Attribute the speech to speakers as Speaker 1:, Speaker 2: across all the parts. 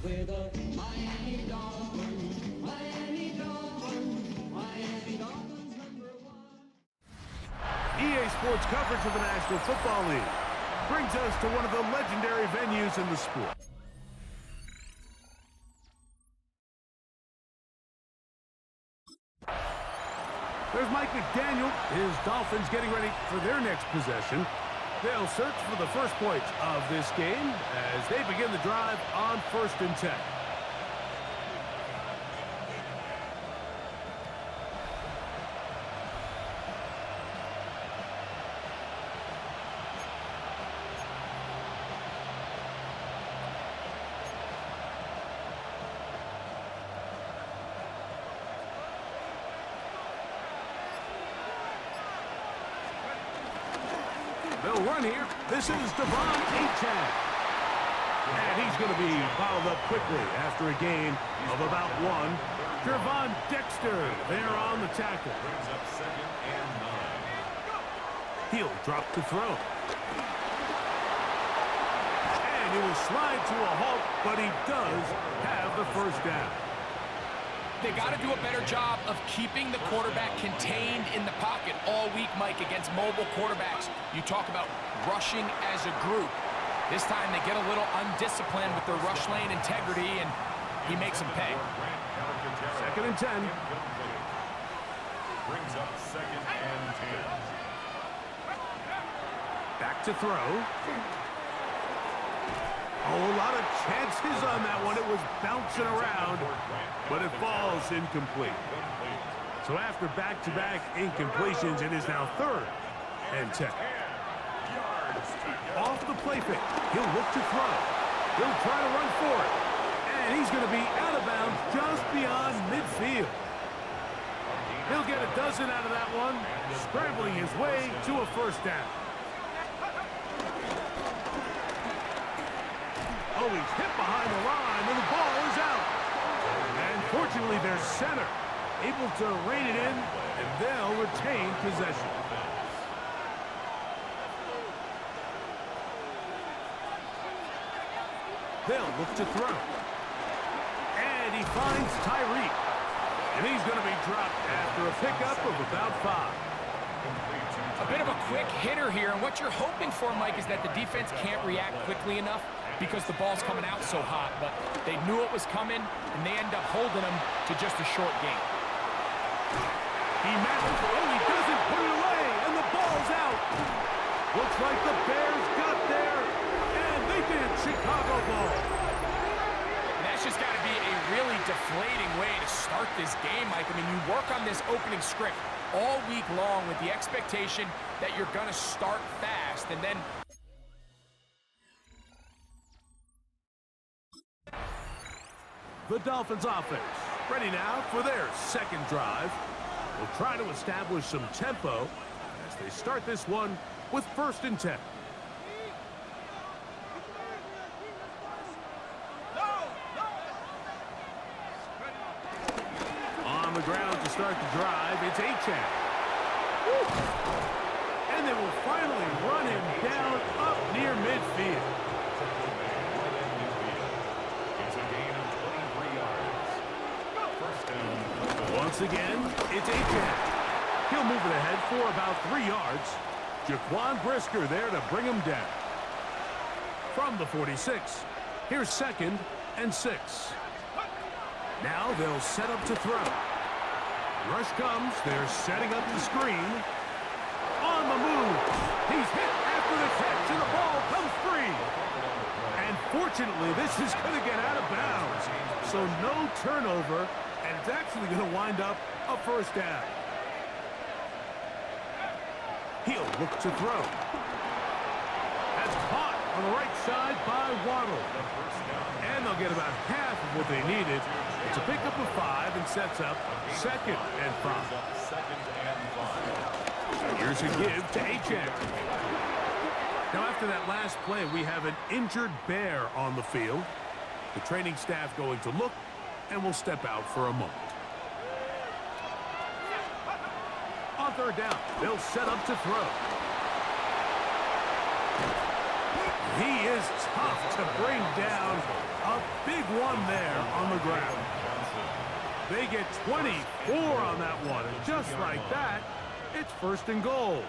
Speaker 1: with a Miami Dolphins, Miami Dolphins, Miami Dolphins #1.
Speaker 2: EA Sports coverage of the National Football League brings us to one of the legendary venues in the sport. There's Mike McDaniel. His Dolphins getting ready for their next possession. They'll search for the first points of this game as they begin the drive on 1st and 10. They'll run here. This is Devon Achane. And he's going to be fouled up quickly after a gain of about 1. Gervon Dexter there on the tackle.
Speaker 3: Brings up 2nd and 9.
Speaker 2: He'll drop to throw. And he will slide to a halt, but he does have the first down.
Speaker 4: They got to do a better job of keeping the quarterback contained in the pocket all week, Mike, against mobile quarterbacks. You talk about rushing as a group. This time they get a little undisciplined with their rush lane integrity, and he makes them pay.
Speaker 2: 2nd and 10.
Speaker 3: Brings up 2nd and 10.
Speaker 2: Back to throw. Oh, a lot of chances on that one. It was bouncing around, but it falls incomplete. So after back-to-back incompletions, it is now 3rd and 10. Off the play fake. He'll look to throw. He'll try to run for it. And he's going to be out of bounds just beyond midfield. He'll get a dozen out of that one, scrambling his way to a first down. Oh, he's hit behind the line, and the ball is out. And fortunately, their center able to rein it in, and they'll retain possession. They'll look to throw. And he finds Tyreek. And he's going to be dropped after a pickup of about 5.
Speaker 4: A bit of a quick hitter here, and what you're hoping for, Mike, is that the defense can't react quickly enough because the ball's coming out so hot. But they knew it was coming, and they end up holding them to just a short game.
Speaker 2: He manages, oh, he doesn't put it away, and the ball's out. Looks like the Bears got there, and they did. Chicago ball.
Speaker 4: That's just got to be a really deflating way to start this game, Mike. I mean, you work on this opening script all week long with the expectation that you're going to start fast, and then
Speaker 2: the Dolphins offense ready now for their second drive. Will try to establish some tempo as they start this one with 1st and 10. On the ground to start the drive, it's Achane. And they will finally run him down up near midfield.
Speaker 3: It's a gain of 23 yards. First down.
Speaker 2: Once again, it's Achane. He'll move it ahead for about 3 yards. Jaquan Brisker there to bring him down. From the 46, here's 2nd and 6. Now they'll set up to throw. Rush comes. They're setting up the screen. On the move. He's hit after the catch, and the ball comes free. And fortunately, this is going to get out of bounds. So no turnover, and it's actually going to wind up a first down. He'll look to throw. That's caught on the right side by Waddle. And they'll get about half of what they needed. It's a pickup of 5 and sets up 2nd and 5. Here's a give to Achane. Now after that last play, we have an injured Bear on the field. The training staff going to look and will step out for a moment. On 3rd down, they'll set up to throw. He is tough to bring down, A big one there on the ground. They get 24 on that one, and just like that, it's first and goal.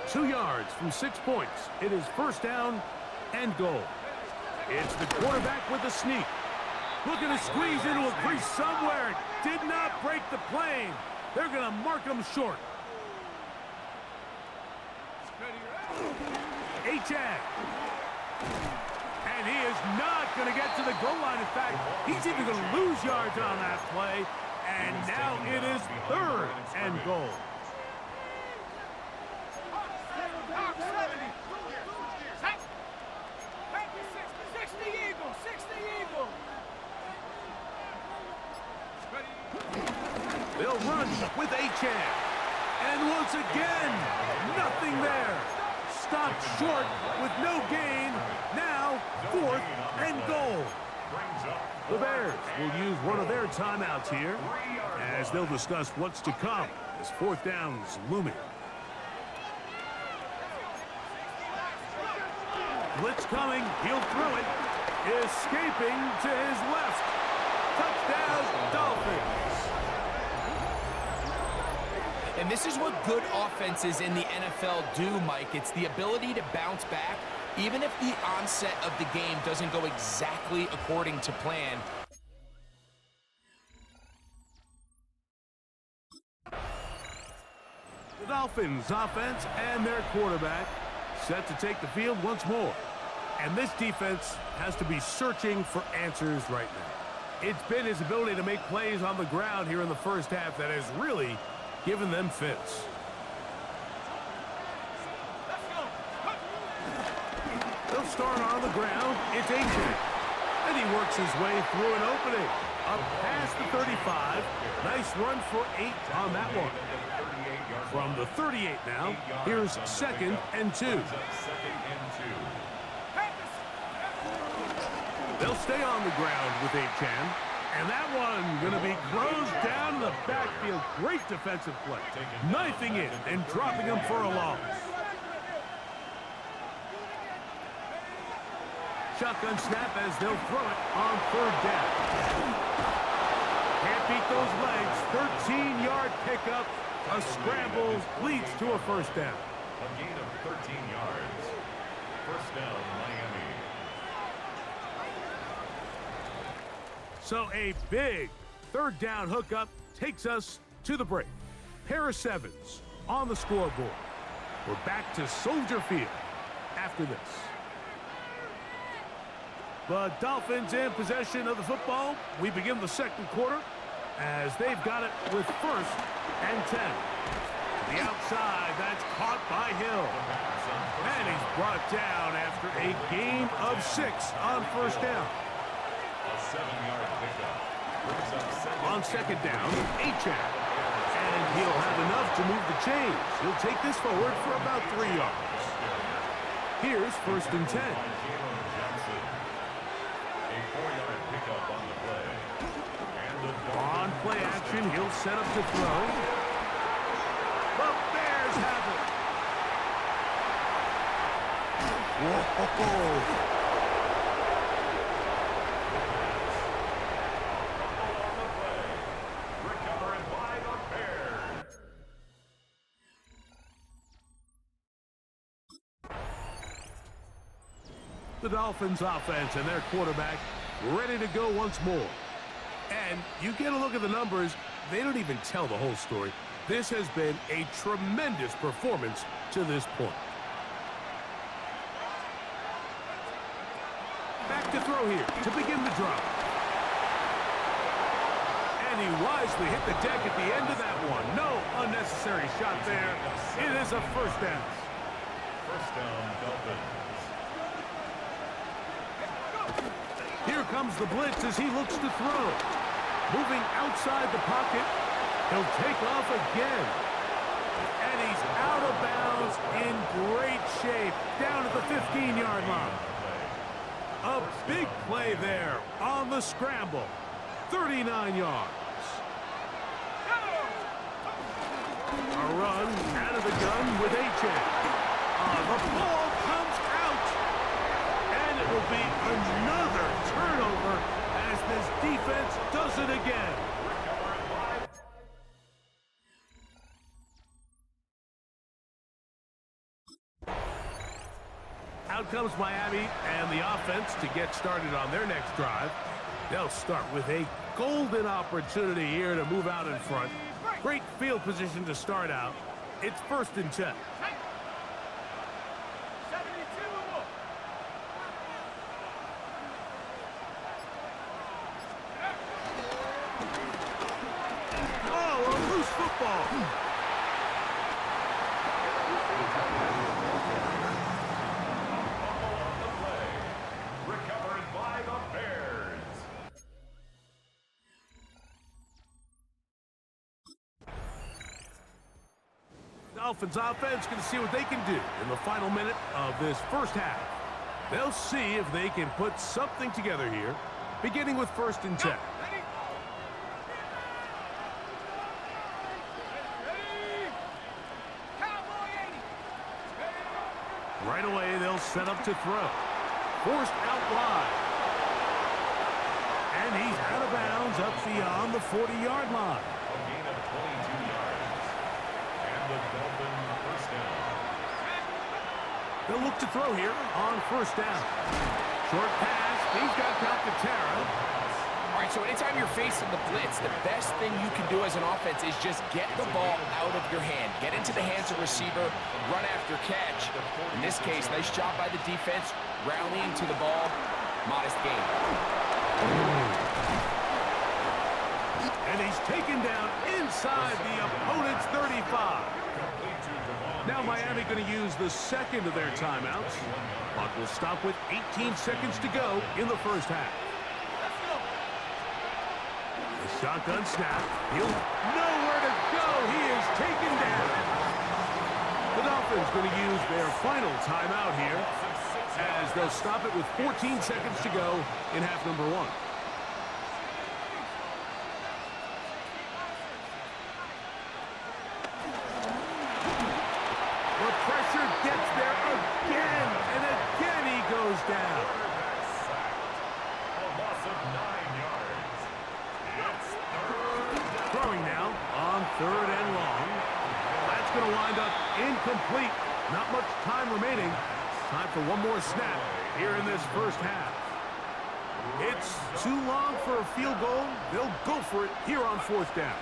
Speaker 2: 2 yards from 6 points. It is first down and goal. It's the quarterback with the sneak. Looking to squeeze into a crease somewhere. Did not break the plane. They're going to mark him short. H-Ag. And he is not going to get to the goal line. In fact, he's even going to lose yards on that play. And now it is third and goal. They'll run with H-Ag. And once again, nothing there. Stopped short with no gain. Now, fourth and goal. The Bears will use one of their timeouts here as they'll discuss what's to come as fourth down's looming. Blitz coming. He'll throw it. Escaping to his left. Touchdown, Dolphins.
Speaker 4: And this is what good offenses in the NFL do, Mike. It's the ability to bounce back, even if the onset of the game doesn't go exactly according to plan.
Speaker 2: The Dolphins offense and their quarterback set to take the field once more. And this defense has to be searching for answers right now. It's been his ability to make plays on the ground here in the first half that has really given them fits. They'll start on the ground. It's H-Ag. And he works his way through an opening. Up past the 35. Nice run for 8 on that one. From the 38 now, here's second and 2. They'll stay on the ground with H-Ag. And that one going to be closed down in the backfield. Great defensive play. Knifing it and dropping him for a loss. Shotgun snap as they'll throw it on third down. Can't beat those legs. 13-yard pickup. A scramble leads to a first down.
Speaker 3: A gain of 13 yards. First down, Miami.
Speaker 2: So a big third down hookup takes us to the break. Pair of sevens on the scoreboard. We're back to Soldier Field after this. The Dolphins in possession of the football. We begin the second quarter as they've got it with first and 10. To the outside, that's caught by Hill. And he's brought down after a gain of 6 on first down.
Speaker 3: A 7-yard pickup.
Speaker 2: On second down, H-Ag. And he'll have enough to move the chains. He'll take this forward for about 3 yards. Here's first and 10.
Speaker 3: A 4-yard pickup on the play.
Speaker 2: On play action, he'll set up to throw. The Bears have it. Whoa. The Dolphins offense and their quarterback ready to go once more. And you get a look at the numbers, they don't even tell the whole story. This has been a tremendous performance to this point. Back to throw here to begin the drive. And he wisely hit the deck at the end of that one. No unnecessary shot there. It is a first down.
Speaker 3: First down, Dolphins.
Speaker 2: Here comes the blitz as he looks to throw. Moving outside the pocket. He'll take off again. And he's out of bounds in great shape. Down at the 15-yard line. A big play there on the scramble. 39 yards. A run out of the gun with H-Ag. The ball comes out. And it will be another turnover as this defense does it again. Out comes Miami and the offense to get started on their next drive. They'll start with a golden opportunity here to move out in front. Great field position to start out. It's 1st and 10. Oh, a loose football.
Speaker 3: Recovered by the Bears.
Speaker 2: Dolphins offense going to see what they can do in the final minute of this first half. They'll see if they can put something together here, beginning with 1st and 10. Right away, they'll set up to throw. Forced out wide. And he's out of bounds up beyond the 40-yard line.
Speaker 3: A gain of 22 yards. And the Dolphins first down.
Speaker 2: They'll look to throw here on 1st down. Short pass. He's got Calcaterra.
Speaker 4: All right, so anytime you're facing the blitz, the best thing you can do as an offense is just get the ball out of your hand. Get into the hands of receiver, run after catch. In this case, nice job by the defense, rallying to the ball. Modest gain.
Speaker 2: And he's taken down inside the opponent's 35. Now Miami going to use the second of their timeouts. Clock will stop with 18 seconds to go in the first half. The shotgun snap. He'll nowhere to go. He is taken down. The Dolphins going to use their final timeout here as they'll stop it with 14 seconds to go in half number 1. The pressure gets there again, and again he goes down.
Speaker 3: A loss of 9 yards. It's 3rd down.
Speaker 2: Throwing now on 3rd and long. That's going to wind up incomplete. Not much time remaining. Time for one more snap here in this first half. It's too long for a field goal. They'll go for it here on 4th down.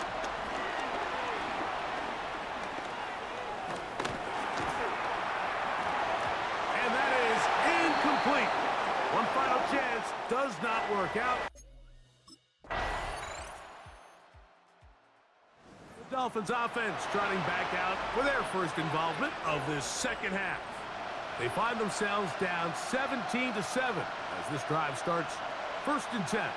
Speaker 2: And that is incomplete. One final chance does not work out. The Dolphins offense trotting back out for their first involvement of this second half. They find themselves down 17-7 as this drive starts 1st and 10.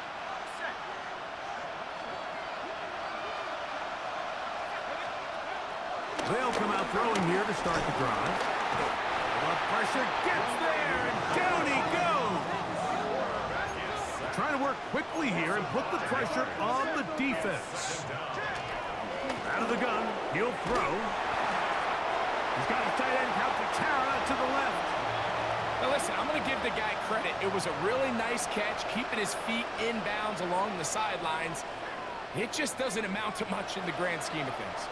Speaker 2: They'll come out throwing here to start the drive. The pressure gets there, and down he goes. Trying to work quickly here and put the pressure on the defense. Out of the gun, he'll throw. He's got his tight end Calcaterra to the left.
Speaker 4: Now listen, I'm going to give the guy credit. It was a really nice catch, keeping his feet in bounds along the sidelines. It just doesn't amount to much in the grand scheme of things.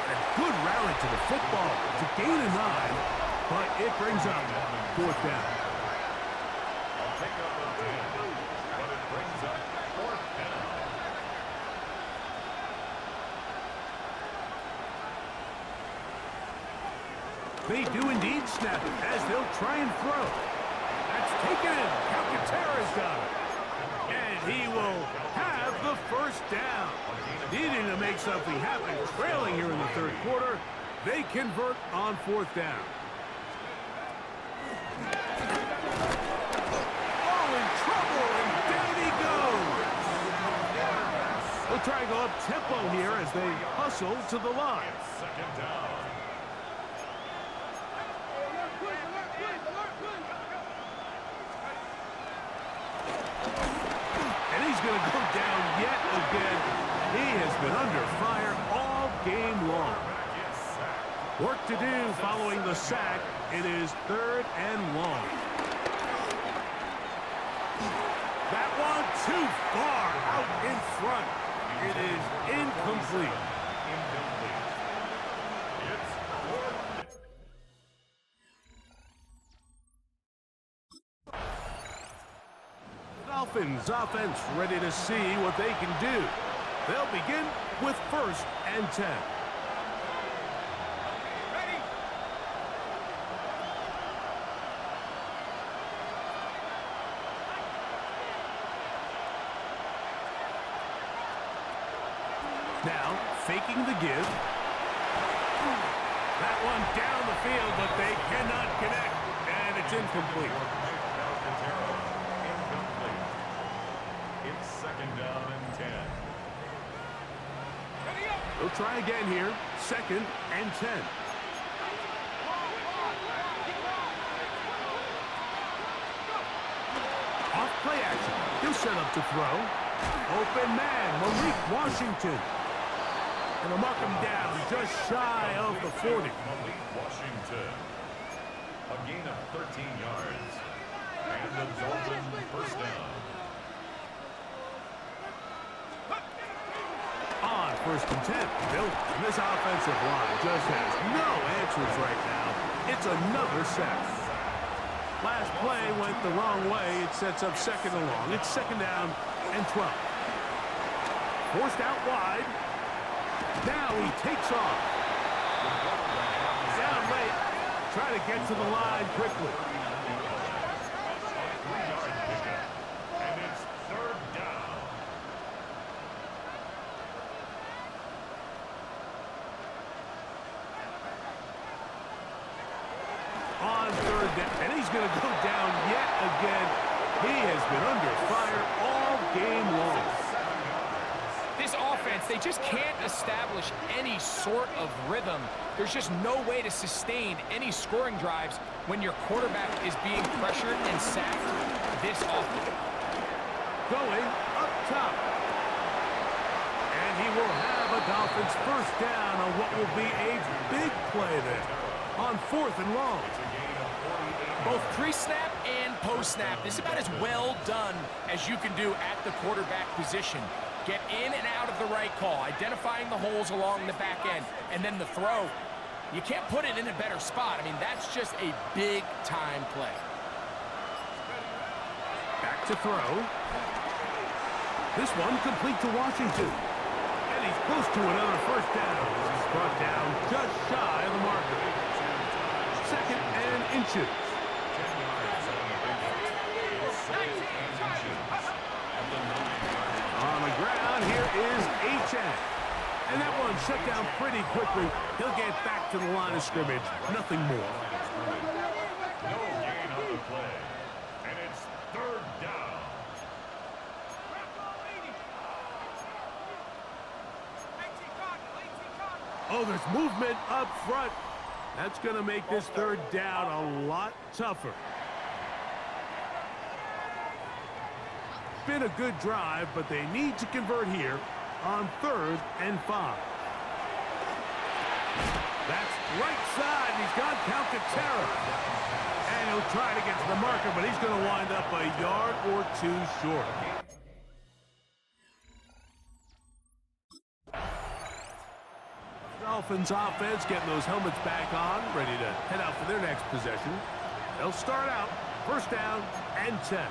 Speaker 2: A good rally to the football. It's a gain of 9, but it brings up 4th down.
Speaker 3: I'll pick up a 10, but it brings up 4th down.
Speaker 2: They do indeed snap it as they'll try and throw. That's taken in. Calcaterra's got it. And he will have the 1st down. Needing to make something happen, trailing here in the 3rd quarter. They convert on 4th down. Oh, in trouble, and down he goes. They'll try and go up tempo here as they hustle to the line.
Speaker 3: 2nd down.
Speaker 2: And he's going to go down yet again. He has been under fire all game long. Work to do following the sack. It is 3rd and long. That one too far out in front. It is incomplete. Dolphins offense ready to see what they can do. They'll begin with 1st and 10. Now, faking the give. That one down the field, but they cannot connect, and it's incomplete.
Speaker 3: It's 2nd down and 10.
Speaker 2: They'll try again here. 2nd and 10. Off play action. He'll set up to throw. Open man, Malik Washington. And they'll mark him down just shy of the 40.
Speaker 3: Malik Washington. A gain of 13 yards. And the Dolphins 1st down.
Speaker 2: On 1st and 10. This offensive line just has no answers right now. It's another sack. Last play went the wrong way. It sets up 2nd and long. It's 2nd down and 12. Forced out wide. Now he takes off. Down late. Try to get to the line quickly.
Speaker 3: A 3-yard pickup. And it's 3rd down.
Speaker 2: On 3rd down. And he's going to go down yet again. He has been under fire all game long.
Speaker 4: This offense, they just can't establish any sort of rhythm. There's just no way to sustain any scoring drives when your quarterback is being pressured and sacked this often.
Speaker 2: Going up top. And he will have a Dolphins 1st down on what will be a big play there. On 4th and long.
Speaker 4: Both pre-snap and post-snap, this is about as well done as you can do at the quarterback position. Get in and out of the right call, identifying the holes along the back end, and then the throw. You can't put it in a better spot. I mean, that's just a big-time play.
Speaker 2: Back to throw. This one complete to Washington. And he's close to another 1st down. He's brought down just shy of the marker. 2nd and inches. On the ground, here is H.N. And that one shut down pretty quickly. He'll get back to the line of scrimmage. Nothing more.
Speaker 3: No gain on the play. And it's 3rd down.
Speaker 2: Oh, there's movement up front. That's going to make this 3rd down a lot tougher. Been a good drive, but they need to convert here on 3rd and 5. That's right side. He's got Calcaterra. And he'll try to get to the marker, but he's going to wind up a yard or 2 short. Dolphins offense getting those helmets back on, ready to head out for their next possession. They'll start out 1st down and 10.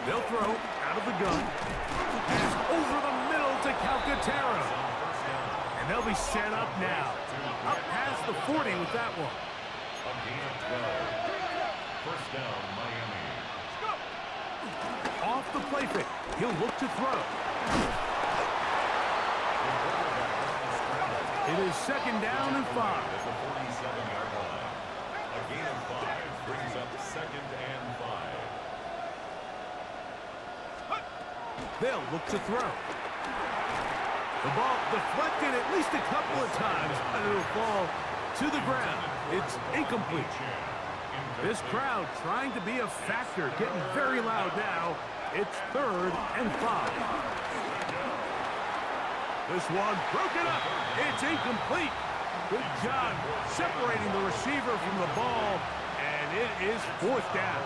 Speaker 2: They'll throw out of the gun. Pass over the middle to Calcaterra. And they'll be set up now. Up past the 40 with that one.
Speaker 3: A gain of 12. 1st down, Miami.
Speaker 2: Off the play fake. He'll look to throw. It is 2nd down and 5.
Speaker 3: At the 47-yard line. A gain of 5 brings up 2nd and 5.
Speaker 2: They'll look to throw. The ball deflected at least a couple of times, but it'll fall to the ground. It's incomplete. This crowd trying to be a factor, getting very loud now. It's 3rd and 5. This one broken up. It's incomplete. Good job separating the receiver from the ball, and it is 4th down.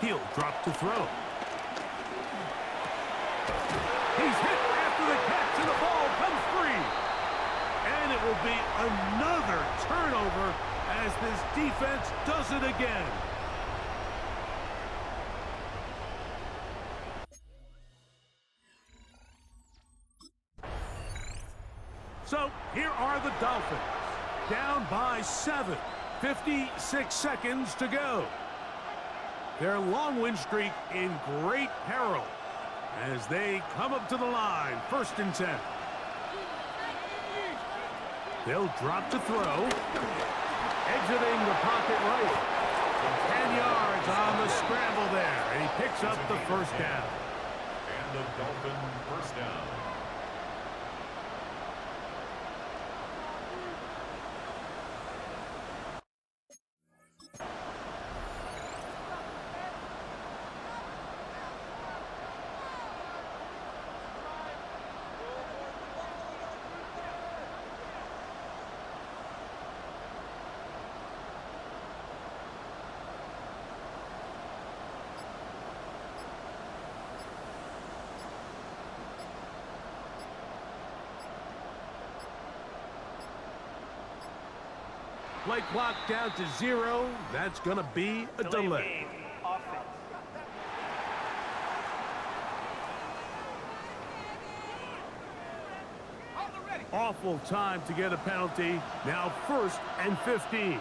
Speaker 2: He'll drop to throw. He's hit after the catch, and the ball comes free. And it will be another turnover as this defense does it again. So here are the Dolphins, down by 7, 56 seconds to go. Their long win streak in great peril as they come up to the line, 1st and 10. They'll drop to throw. Exiting the pocket right. 10 yards on the scramble there, and he picks up the 1st down.
Speaker 3: And the Dolphin 1st down.
Speaker 2: Play clock down to 0. That's going to be a delay. Awful time to get a penalty. Now 1st and 15.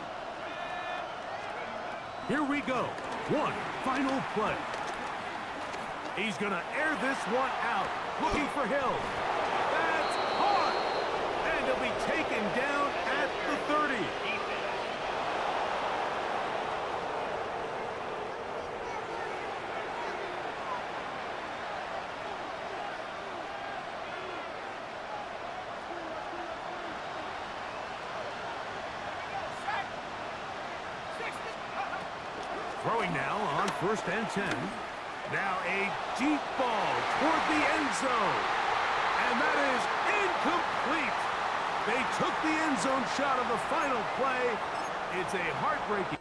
Speaker 2: Here we go. One final play. He's going to air this one out. Looking for Hill. That's hard. And he'll be taken down at the 30. Throwing now on 1st and 10. Now a deep ball toward the end zone. And that is incomplete. They took the end zone shot of the final play. It's a heartbreaking.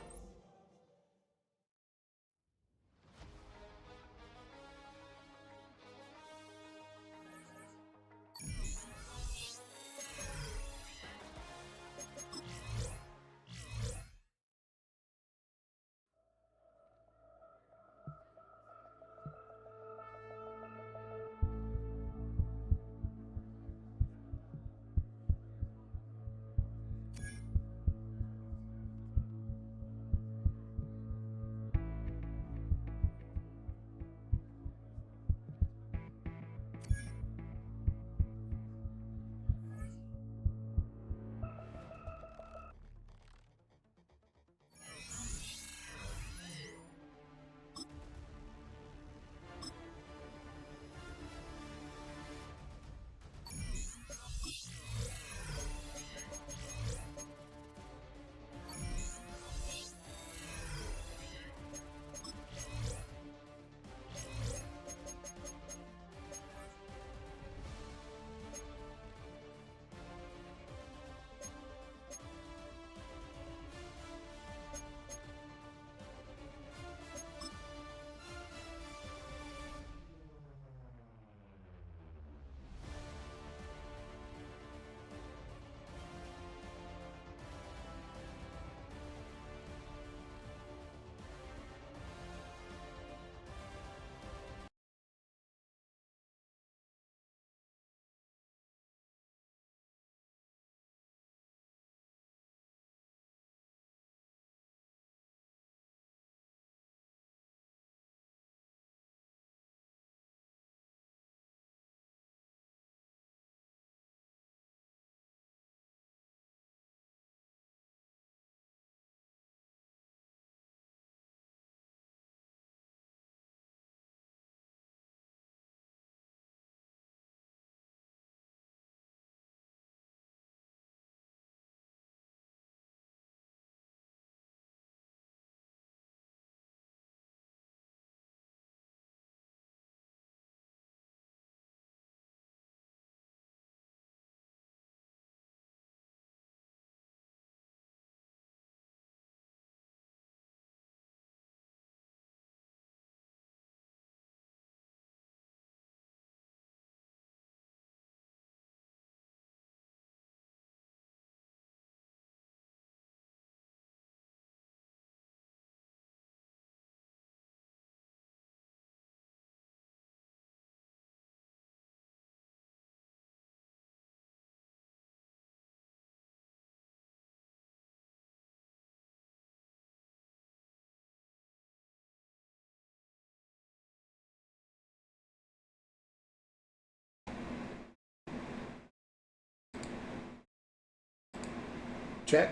Speaker 5: Check.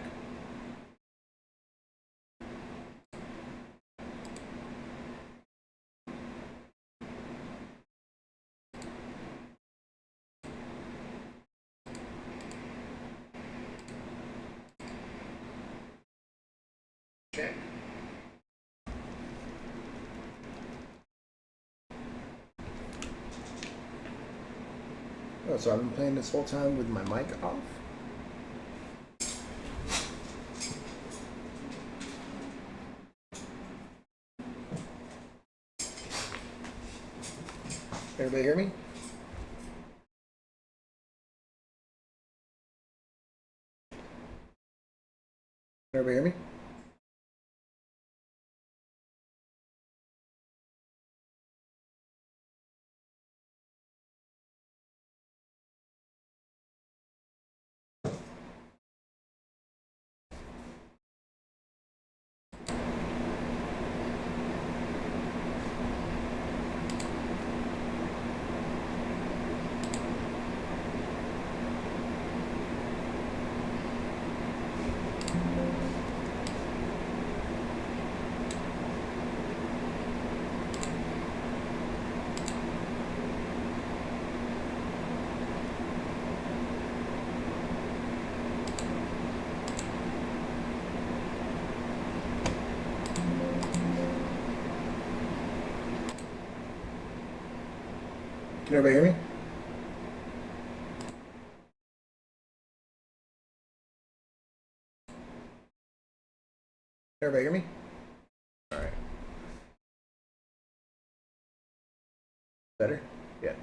Speaker 5: Check. Oh, so I've been playing this whole time with my mic off? Everybody hear me? Everybody hear me? Can everybody hear me? Everybody hear me? All right. Better? Yeah.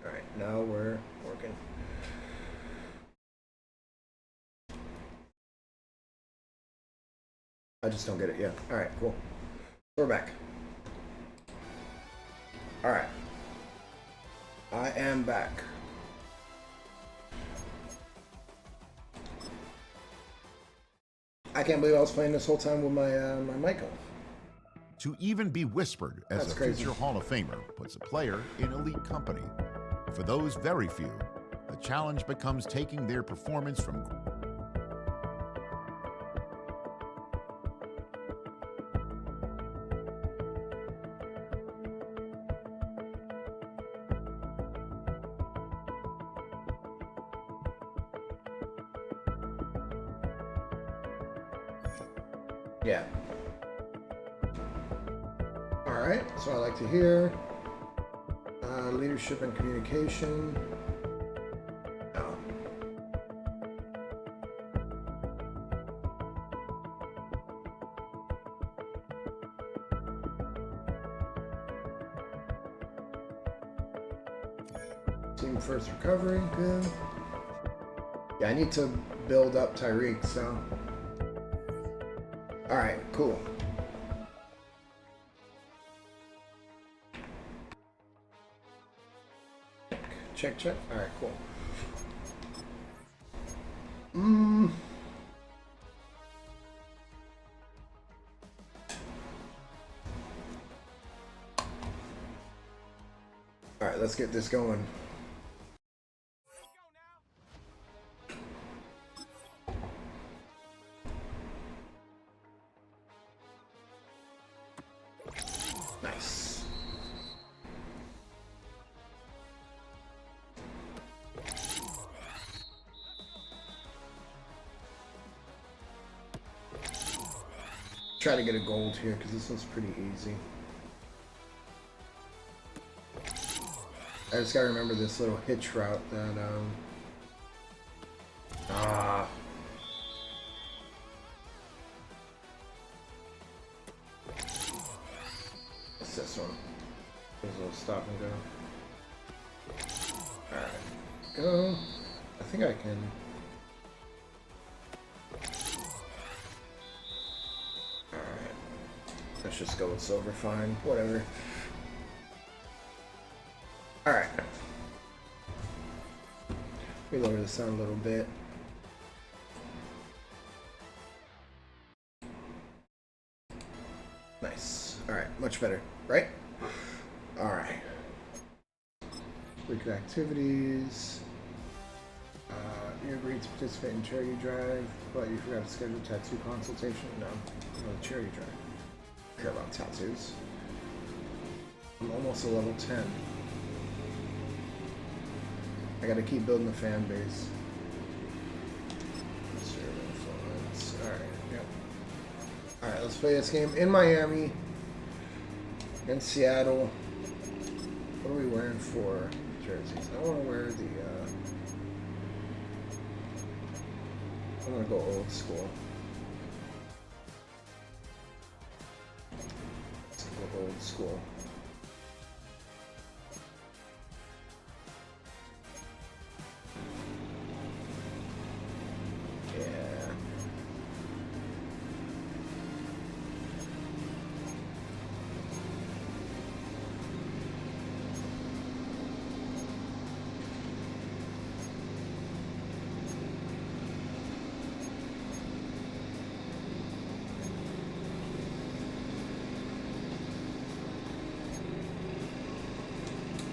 Speaker 5: All right. Now we're working. I just don't get it. Yeah. All right. Cool. We're back. All right. I am back. I can't believe I was playing this whole time with my my mic off.
Speaker 6: To even be whispered as
Speaker 5: That's
Speaker 6: a
Speaker 5: crazy.
Speaker 6: future Hall of Famer puts a player in elite company. For those very few, the challenge becomes taking their performance from
Speaker 5: Yeah. All right. So I like to hear leadership and communication. Oh. Team first recovery, good. Yeah, I need to build up Tyreek, so. All right, cool. Check, check. All right, cool. All right, let's get this going. Nice. Try to get a gold here because this one's pretty easy. I just gotta remember this little hitch route that it's this one. There's a little stop and go. Alright. Go. I think I can. Alright. Let's just go with silver, fine. Whatever. Alright. Let me lower this down a little bit. Nice. Alright, much better, right? Alright. Weekly activities. You agreed to participate in charity drive, but you forgot to schedule tattoo consultation? No, no charity drive. I care about tattoos. I'm almost a level 10. I gotta keep building the fan base. Alright, yep. Alright, let's play this game in Miami. In Seattle. What are we wearing for jerseys? I want to wear the, I'm going to go old school. Let's go old school. Yeah.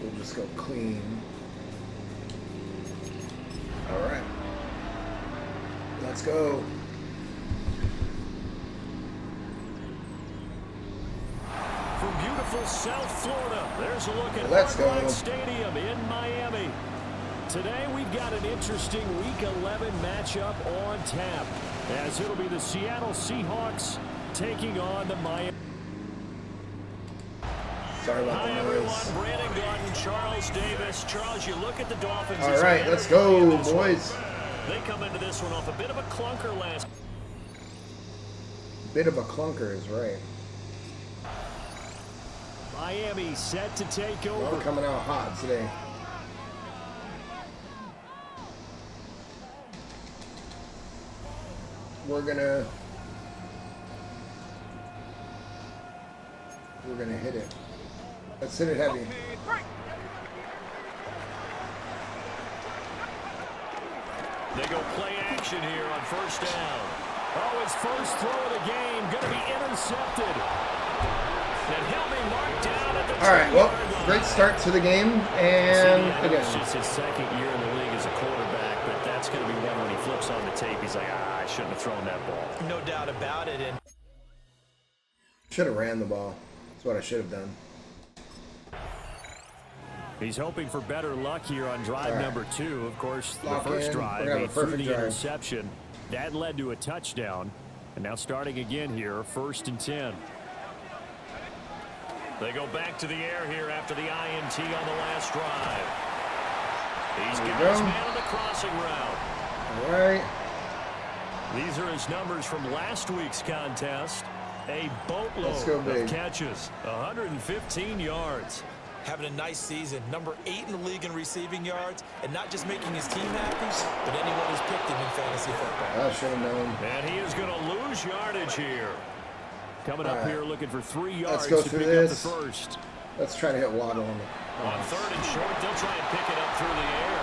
Speaker 5: We'll just go clean. All right. Let's go.
Speaker 7: From beautiful South Florida, there's a look at
Speaker 5: Let's
Speaker 7: Hard Rock
Speaker 5: go.
Speaker 7: Stadium in Miami. Today we've got an interesting Week 11 matchup on tap, as it'll be the Seattle Seahawks taking on the Miami.
Speaker 5: Sorry about
Speaker 7: Hi
Speaker 5: the
Speaker 7: everyone,
Speaker 5: noise.
Speaker 7: Brandon Gordon, Charles Davis. Charles, you look at the Dolphins.
Speaker 5: All
Speaker 7: as
Speaker 5: right,
Speaker 7: they
Speaker 5: let's
Speaker 7: enter
Speaker 5: go,
Speaker 7: this one.
Speaker 5: boys.
Speaker 7: They come into this one off a bit of a clunker last.
Speaker 5: Bit of a clunker is right.
Speaker 7: Miami set to take
Speaker 5: We're
Speaker 7: over.
Speaker 5: coming out hot today. We're gonna hit it. Let's hit it heavy.
Speaker 7: They go play action here on first down. Oh, his first throw of the game going to be intercepted. And he'll be marked down at the
Speaker 5: All right, well,
Speaker 7: 10-yard line.
Speaker 5: great start to the game, and
Speaker 7: It's
Speaker 5: again,
Speaker 7: just his second year in the league as a quarterback, but that's going to be one when he flips on the tape. He's like, I shouldn't have thrown that ball.
Speaker 4: No doubt about it. And
Speaker 5: should have ran the ball. That's what I should have done.
Speaker 7: He's hoping for better luck here on drive
Speaker 5: All right.
Speaker 7: number 2. Of course,
Speaker 5: Lock
Speaker 7: the first
Speaker 5: in. We're
Speaker 7: drive,
Speaker 5: gonna have
Speaker 7: he
Speaker 5: a
Speaker 7: threw
Speaker 5: perfect
Speaker 7: the
Speaker 5: drive.
Speaker 7: interception. That led to a touchdown. And now starting again here, 1st and 10. They go back to the air here after the INT on the last drive. He's
Speaker 5: There
Speaker 7: got
Speaker 5: we
Speaker 7: his
Speaker 5: go.
Speaker 7: man on the crossing route.
Speaker 5: All right.
Speaker 7: These are his numbers from last week's contest. A
Speaker 5: Let's go
Speaker 7: boatload
Speaker 5: big.
Speaker 7: of catches, 115 yards.
Speaker 8: Having a nice season, number 8 in the league in receiving yards, and not just making his team happy, but anyone who's picked him in fantasy football.
Speaker 5: I should have known.
Speaker 7: And he is going to lose yardage here. Coming up
Speaker 5: All right.
Speaker 7: here looking for 3 yards
Speaker 5: go
Speaker 7: to
Speaker 5: through
Speaker 7: pick
Speaker 5: this.
Speaker 7: up the first.
Speaker 5: Let's try to hit Waddle on the.
Speaker 7: On 3rd and short, they'll try and pick it up through the air.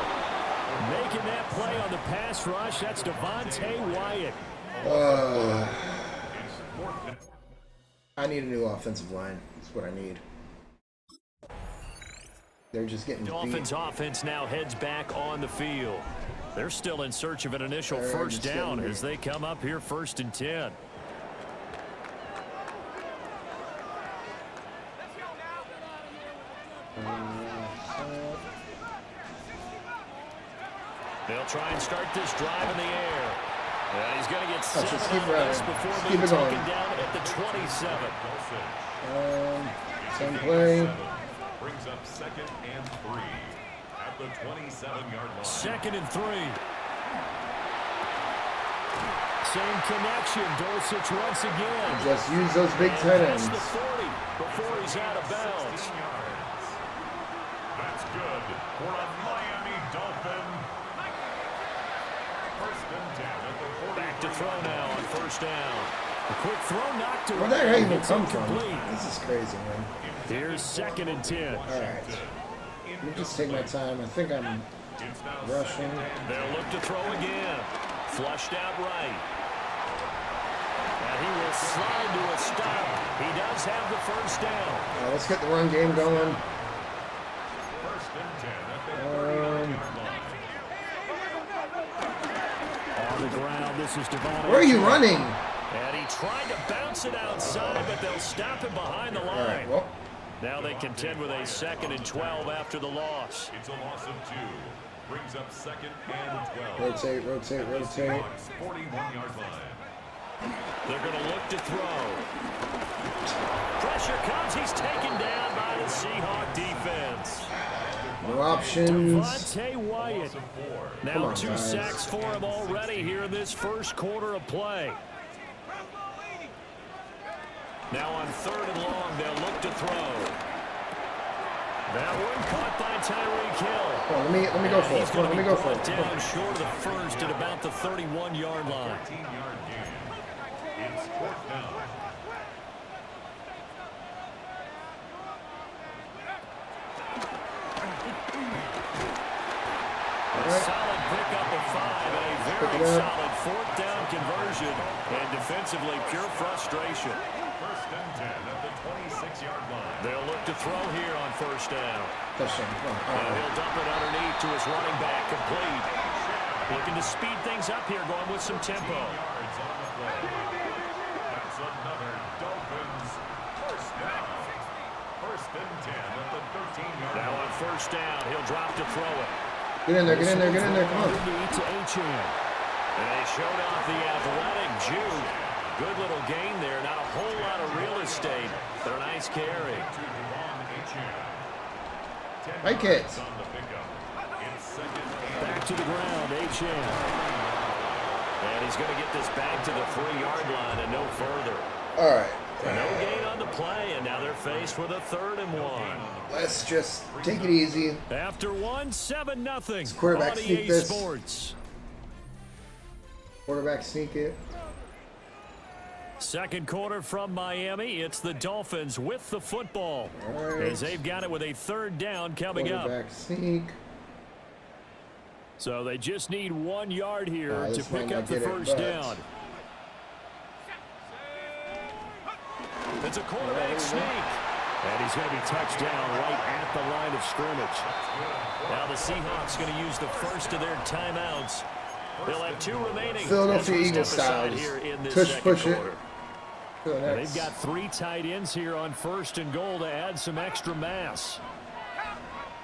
Speaker 7: Making that play on the pass rush, that's Devontae Wyatt.
Speaker 5: I need a new offensive line. That's what I need. They're just getting
Speaker 7: Dolphins
Speaker 5: beat.
Speaker 7: offense now heads back on the field. They're still in search of an initial
Speaker 5: They're
Speaker 7: first
Speaker 5: just
Speaker 7: down
Speaker 5: getting
Speaker 7: as they come up here 1st and 10. They'll try and start this drive in the air. And he's going to get 7
Speaker 5: just keep
Speaker 7: out of this
Speaker 5: running.
Speaker 7: before
Speaker 5: Just
Speaker 7: being
Speaker 5: keep it going.
Speaker 7: taken down at the 27.
Speaker 5: Same play.
Speaker 3: Brings up 2nd and 3 at the 27-yard line.
Speaker 7: 2nd and 3. Same connection. Dulcich once again.
Speaker 5: Just use those big tight
Speaker 7: That's
Speaker 5: ends.
Speaker 7: the 40 before he's out of bounds.
Speaker 3: 16 yards. That's good for a Miami Dolphin. 1st and 10 at the 40.
Speaker 7: Back to throw now on 1st down. A quick throw knocked away.
Speaker 5: Where the heck even
Speaker 7: It's
Speaker 5: come from?
Speaker 7: incomplete.
Speaker 5: This is crazy, man.
Speaker 7: Here's 2nd and 10.
Speaker 5: All right. Let me just take my time. I think I'm rushing.
Speaker 7: They'll look to throw again. Flushed out right. And he will slide to a stop. He does have the first down.
Speaker 5: Let's get the run game going.
Speaker 3: 1st and 10 at the 39-yard line.
Speaker 7: this is Devon.
Speaker 5: Where are you running?
Speaker 7: And he tried to bounce it outside, but they'll stop him behind the line.
Speaker 5: All right, well.
Speaker 7: Now they contend with a 2nd and 12 after the loss.
Speaker 3: It's a loss of 2. Brings up 2nd and 12.
Speaker 5: Rotate, rotate, rotate.
Speaker 3: 41-yard line.
Speaker 7: They're going to look to throw. Pressure comes. He's taken down by the Seahawk defense.
Speaker 5: No options.
Speaker 7: Devontae Wyatt. Now
Speaker 5: on,
Speaker 7: 2
Speaker 5: guys.
Speaker 7: sacks for him already here in this first quarter of play. Now on 3rd and long, they'll look to throw. That one caught by Tyreek Hill.
Speaker 5: Come on, let me go for it. Come on, let me go for it.
Speaker 7: Down short of the first at about the 31-yard line.
Speaker 3: 14-yard gain. It's 4th down.
Speaker 7: Solid pickup of 5 and a very solid 4th down conversion. And defensively, pure frustration.
Speaker 3: 1st and 10 at the 26-yard line.
Speaker 7: They'll look to throw here on 1st down.
Speaker 5: Touchdown. Come on. All
Speaker 7: And
Speaker 5: right.
Speaker 7: he'll dump it underneath to his running back, complete. Looking to speed things up here, going with some tempo.
Speaker 3: Yards on the play. That's another Dolphins 1st down. 1st and 10 at the 13-yard
Speaker 7: Now
Speaker 3: line.
Speaker 7: on 1st down, he'll drop to throw it.
Speaker 5: Get in there, get in there, get in there. Come on.
Speaker 7: Underneath to Achane. And they showed off the athletic juke. Good little gain there. Not a whole lot of real estate, but a nice carry.
Speaker 5: Right kids.
Speaker 3: On the pickup. It's 2nd and
Speaker 7: Back to the ground, Achane. And he's going to get this back to the 3-yard line and no further.
Speaker 5: All right.
Speaker 7: No gain on the play, and now they're faced with a 3rd and 1.
Speaker 5: Let's just take it easy.
Speaker 7: After 1, 7-0.
Speaker 5: Quarterback
Speaker 7: on
Speaker 5: sneak
Speaker 7: EA
Speaker 5: this.
Speaker 7: Sports.
Speaker 5: Quarterback sneak it.
Speaker 7: Second quarter from Miami. It's the Dolphins with the football.
Speaker 5: All right.
Speaker 7: As they've got it with a 3rd down coming up.
Speaker 5: Quarterback sneak.
Speaker 7: So they just need 1 yard here to
Speaker 5: this might
Speaker 7: pick
Speaker 5: not
Speaker 7: up the
Speaker 5: get it,
Speaker 7: first
Speaker 5: but-
Speaker 7: down. It's a quarterback sneak. And he's going to be touched down right at the line of scrimmage. Now the Seahawks going to use the first of their timeouts. They'll have 2 remaining.
Speaker 5: Philadelphia
Speaker 7: as we
Speaker 5: Eagles
Speaker 7: step aside
Speaker 5: styles.
Speaker 7: here in this
Speaker 5: Tush
Speaker 7: second
Speaker 5: push it.
Speaker 7: quarter. And they've got 3 tight ends here on 1st and goal to add some extra mass.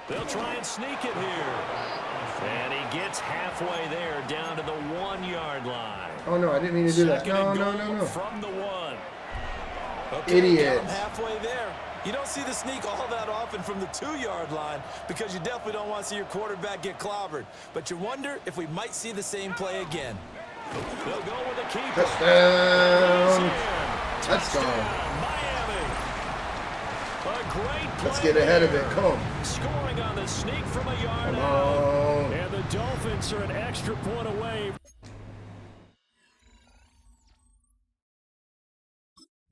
Speaker 7: They'll try and sneak it here. And he gets halfway there down to the 1 yard line.
Speaker 5: Oh, no, I didn't mean to do that.
Speaker 7: Second
Speaker 5: No,
Speaker 7: and
Speaker 5: no,
Speaker 7: goal
Speaker 5: no, no.
Speaker 7: from the 1.
Speaker 8: Okay,
Speaker 5: Idiot.
Speaker 8: got him halfway there. You don't see the sneak all that often from the 2-yard line because you definitely don't want to see your quarterback get clobbered. But you wonder if we might see the same play again.
Speaker 7: They'll go with the keeper.
Speaker 5: Touchdown. Let's go.
Speaker 7: Miami. A great play.
Speaker 5: Let's get ahead of it. Come on.
Speaker 7: Scoring on the sneak from a yard
Speaker 5: Come
Speaker 7: out.
Speaker 5: on.
Speaker 7: And the Dolphins are an extra point away.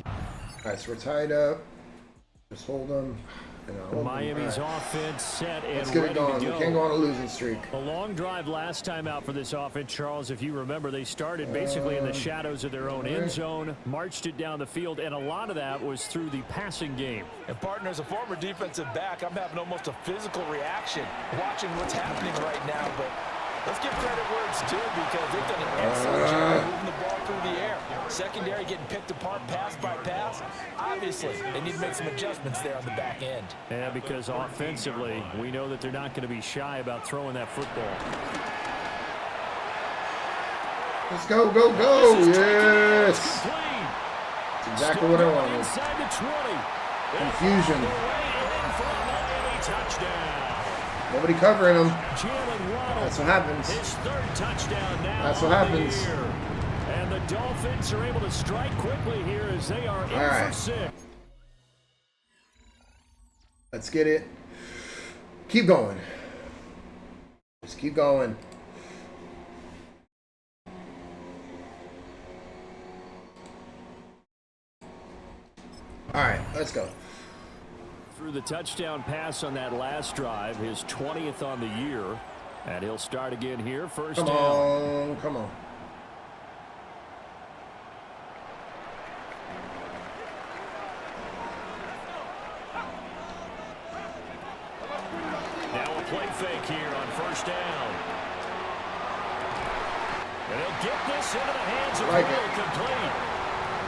Speaker 5: All right, so we're tied up. Just hold them. And I'll hold them.
Speaker 7: Miami's
Speaker 5: All right.
Speaker 7: offense set and
Speaker 5: Let's get
Speaker 7: ready
Speaker 5: it going.
Speaker 7: to
Speaker 5: We
Speaker 7: go.
Speaker 5: can't go on a losing streak.
Speaker 7: A long drive last time out for this offense, Charles. If you remember, they started basically in the shadows of their own end zone, marched it down the field, and a lot of that was through the passing game.
Speaker 8: And partner, as a former defensive back, I'm having almost a physical reaction watching what's happening right now. But let's give credit where it's due because they've done an excellent job moving the ball through the air. Secondary getting picked apart pass by pass. Obviously, they need to make some adjustments there on the back end.
Speaker 7: Yeah, because offensively, we know that they're not going to be shy about throwing that football.
Speaker 5: Let's go, go, go. Yes.
Speaker 7: Complete.
Speaker 5: That's exactly what I wanted.
Speaker 7: Inside the 20.
Speaker 5: Confusion.
Speaker 7: In for a Miami touchdown.
Speaker 5: Nobody covering them.
Speaker 7: Jalen Waddle.
Speaker 5: That's what happens.
Speaker 7: His 3rd touchdown now.
Speaker 5: That's what
Speaker 7: on the
Speaker 5: happens.
Speaker 7: year. And the Dolphins are able to strike quickly here as they are in
Speaker 5: All right.
Speaker 7: for 6.
Speaker 5: Let's get it. Keep going. Just keep going. All right, let's go.
Speaker 7: Through the touchdown pass on that last drive, his 20th on the year. And he'll start again here. First
Speaker 5: Come
Speaker 7: down.
Speaker 5: on, come on.
Speaker 7: Now a play fake here on 1st down. And he'll get this into the hands of
Speaker 5: I like
Speaker 7: Will,
Speaker 5: it.
Speaker 7: complete.